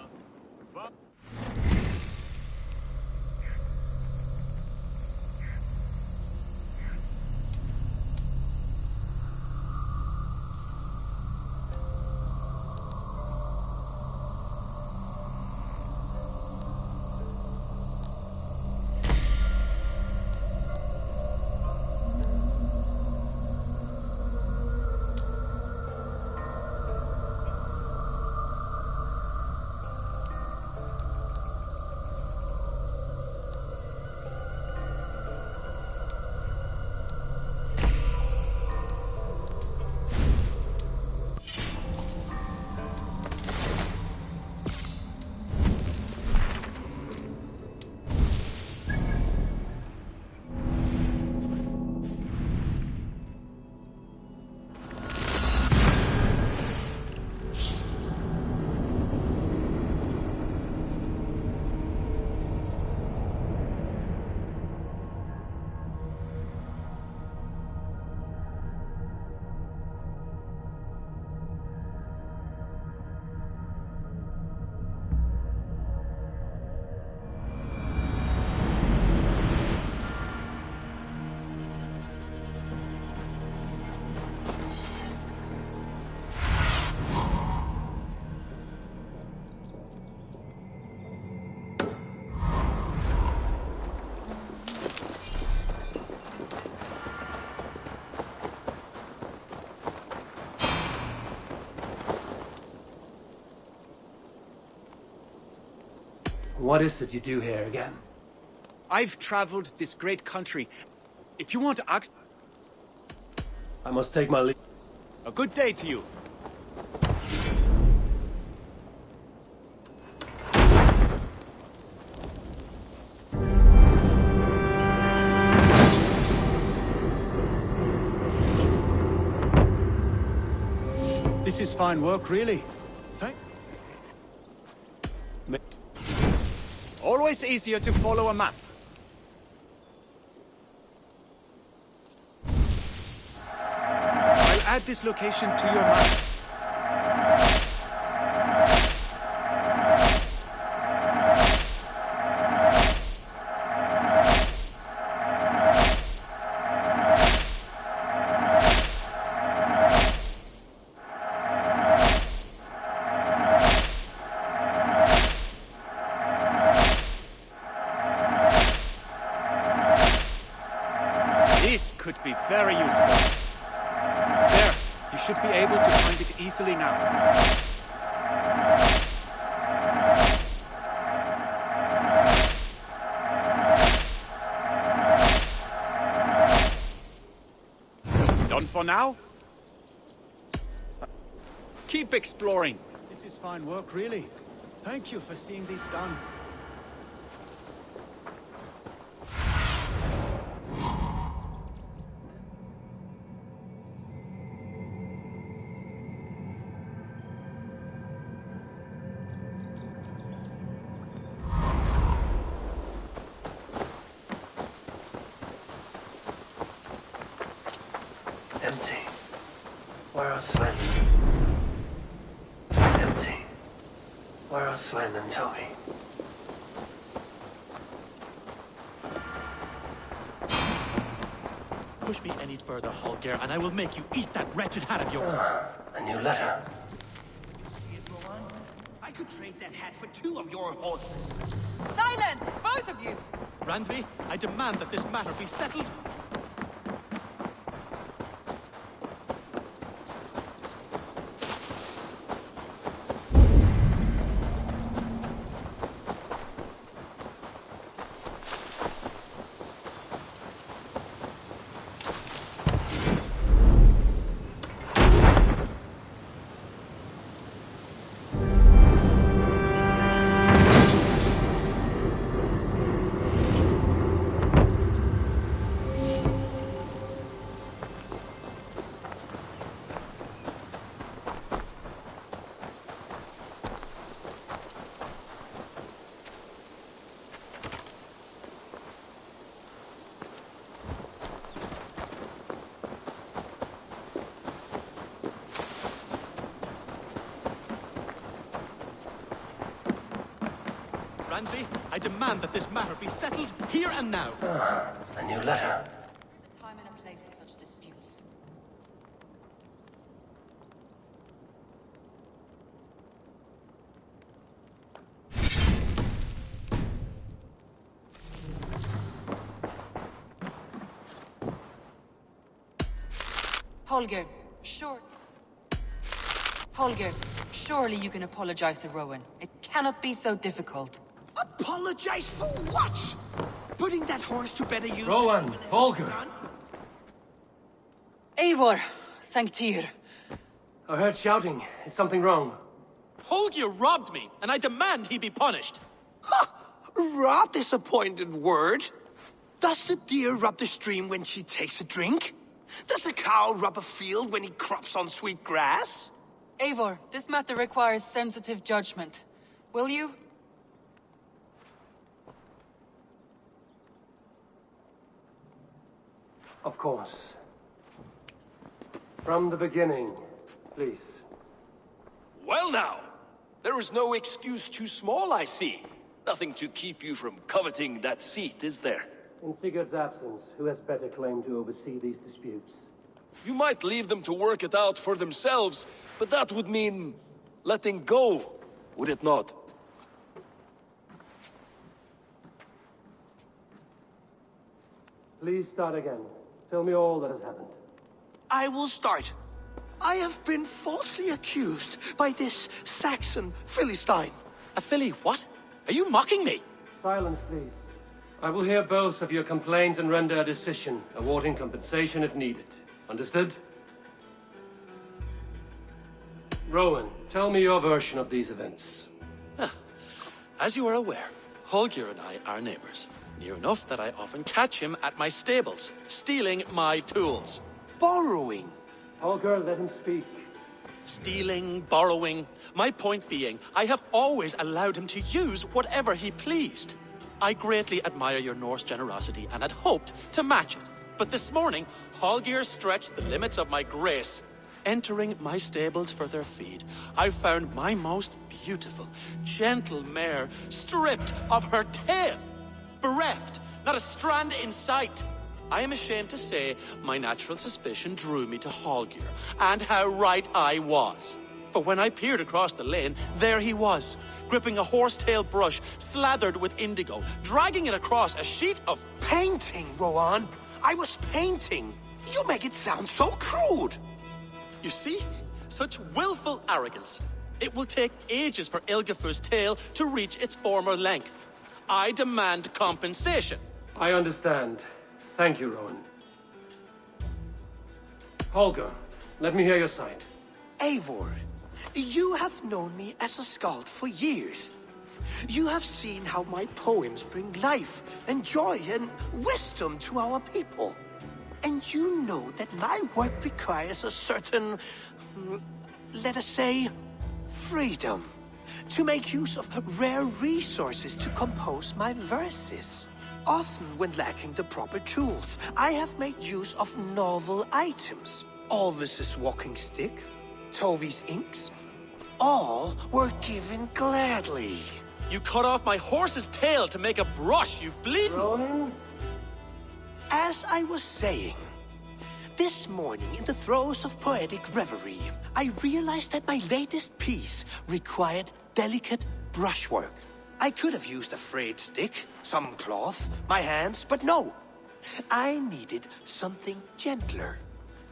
What is it you do here again? I've traveled this great country. If you want to ask... I must take my leave. A good day to you. This is fine work, really. Always easier to follow a map. I'll add this location to your map. This could be very useful. There, you should be able to find it easily now. Done for now? Keep exploring. This is fine work, really. Thank you for seeing this done. Empty. Where are Sven? Empty. Where are Sven and Toby? Push me any further, Holger, and I will make you eat that wretched hat of yours. A new letter. I could trade that hat for 2 of your horses. Silence, both of you! Randvi, I demand that this matter be settled. Randvi, I demand that this matter be settled here and now. A new letter. There's a time and a place for such disputes. Holger, Holger, surely you can apologize to Rowan. It cannot be so difficult. Apologize for what? Putting that horse to better use. Rowan, Holger. Eivor, thank Tyr. I heard shouting. Is something wrong? Holger robbed me, and I demand he be punished. Rot disappointed word. Does the deer rub the stream when she takes a drink? Does a cow rub a field when he crops on sweet grass? Eivor, this matter requires sensitive judgment. Will you? Of course. From the beginning, please. Well now, there is no excuse too small, I see. Nothing to keep you from coveting that seat, is there? In Sigurd's absence, who has better claim to oversee these disputes? You might leave them to work it out for themselves, but that would mean letting go, would it not? Please start again. Tell me all that has happened. I will start. I have been falsely accused by this Saxon Philistine. A Philly what? Are you mocking me? Silence, please. I will hear both of your complaints and render a decision, awarding compensation if needed. Understood? Rowan, tell me your version of these events. As you are aware, Holger and I are neighbors. Near enough that I often catch him at my stables, stealing my tools. Borrowing. Holger, let him speak. Stealing, borrowing. My point being, I have always allowed him to use whatever he pleased. I greatly admire your Norse generosity and had hoped to match it. But this morning, Hallgeir stretched the limits of my grace. Entering my stables for their feed, I found my most beautiful, gentle mare stripped of her tail. Bereft, not a strand in sight. I am ashamed to say my natural suspicion drew me to Hallgeir, and how right I was. For when I peered across the lane, there he was, gripping a horsetail brush slathered with indigo, dragging it across a sheet of... Painting, Rowan! I was painting! You make it sound so crude! You see? Such willful arrogance. It will take ages for Ilgafur's tail to reach its former length. I demand compensation. I understand. Thank you, Rowan. Holger, let me hear your side. Eivor, you have known me as a skald for years. You have seen how my poems bring life and joy and wisdom to our people. And you know that my work requires a certain, let us say, freedom. To make use of rare resources to compose my verses. Often when lacking the proper tools, I have made use of novel items. Alvis's walking stick, Tovi's inks, all were given gladly. You cut off my horse's tail to make a brush, you bleeding... As I was saying, this morning in the throes of poetic reverie, I realized that my latest piece required delicate brushwork. I could have used a frayed stick, some cloth, my hands, but no. I needed something gentler,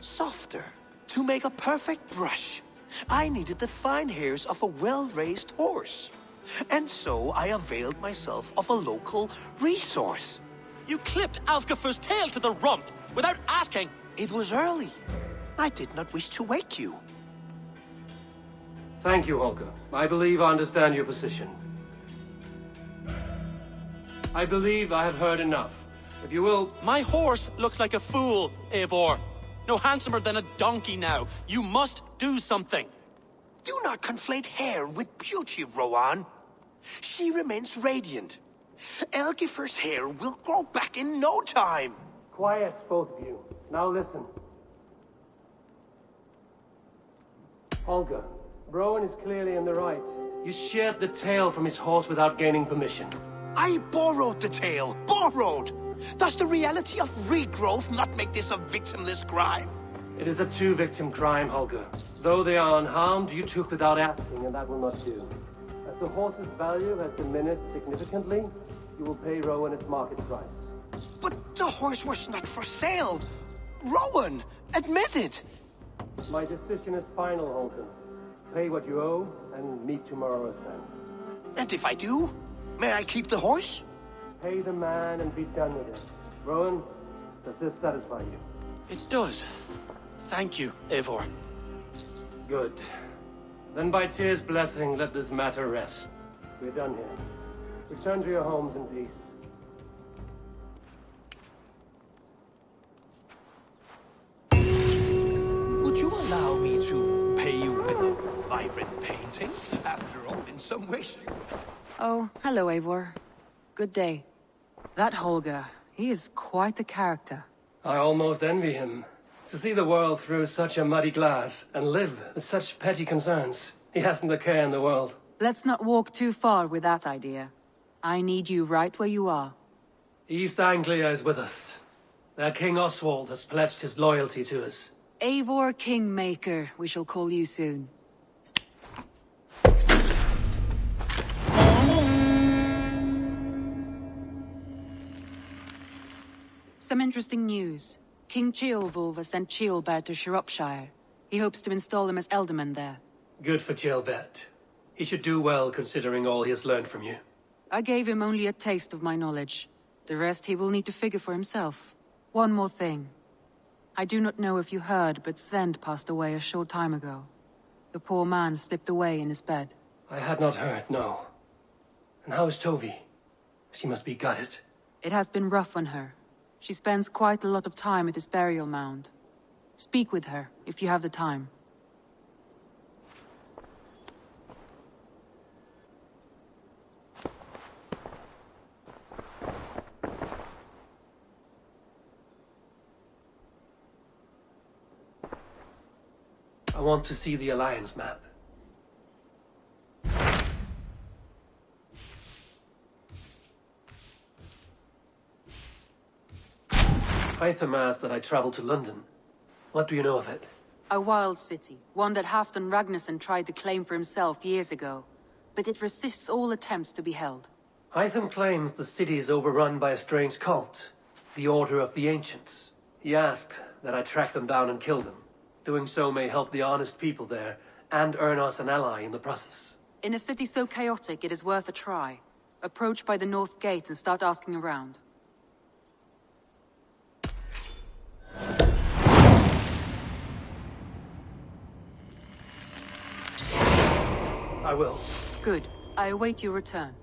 softer. To make a perfect brush, I needed the fine hairs of a well-raised horse. And so I availed myself of a local resource. You clipped Alfgafur's tail to the rump, without asking. It was early. I did not wish to wake you. Thank you, Holger. I believe I understand your position. I believe I have heard enough. If you will... My horse looks like a fool, Eivor. No handsomer than a donkey now. You must do something. Do not conflate hair with beauty, Rowan. She remains radiant. Elgifur's hair will grow back in no time. Quiet, both of you. Now listen. Holger, Rowan is clearly in the right. You sheared the tail from his horse without gaining permission. I borrowed the tail. Borrowed! Does the reality of regrowth not make this a victimless crime? It is a two-victim crime, Holger. Though they are unharmed, you took without asking, and that will not do. As the horse's value has diminished significantly, you will pay Rowan its market price. But the horse was not for sale. Rowan, admit it. My decision is final, Holger. Pay what you owe, and meet tomorrow as planned. And if I do, may I keep the horse? Pay the man and be done with it. Rowan, does this satisfy you? It does. Thank you, Eivor. Good. Then by Tyr's blessing, let this matter rest. We're done here. Return to your homes in peace. Would you allow me to pay you with a vibrant painting? After all, in some ways... Oh, hello, Eivor. Good day. That Holger, he is quite the character. I almost envy him. To see the world through such a muddy glass and live with such petty concerns. He hasn't a care in the world. Let's not walk too far with that idea. I need you right where you are. East Anglia is with us. Their King Oswald has pledged his loyalty to us. Eivor Kingmaker, we shall call you soon. Some interesting news. King Ceolwulf has sent Ceolbert to Shropshire. He hopes to install him as Elderman there. Good for Ceolbert. He should do well considering all he has learned from you. I gave him only a taste of my knowledge. The rest he will need to figure for himself. One more thing. I do not know if you heard, but Svend passed away a short time ago. The poor man slipped away in his bed. I had not heard, no. And how is Tovi? She must be gutted. It has been rough on her. She spends quite a lot of time at his burial mound. Speak with her, if you have the time. I want to see the Alliance map. Hytham asked that I travel to London. What do you know of it? A wild city, one that Halfdan Ragnarsson tried to claim for himself years ago. But it resists all attempts to be held. Hytham claims the city is overrun by a strange cult, the Order of the Ancients. He asked that I track them down and kill them. Doing so may help the honest people there, and earn us an ally in the process. In a city so chaotic, it is worth a try. Approach by the North Gate and start asking around. I will. Good. I await your return.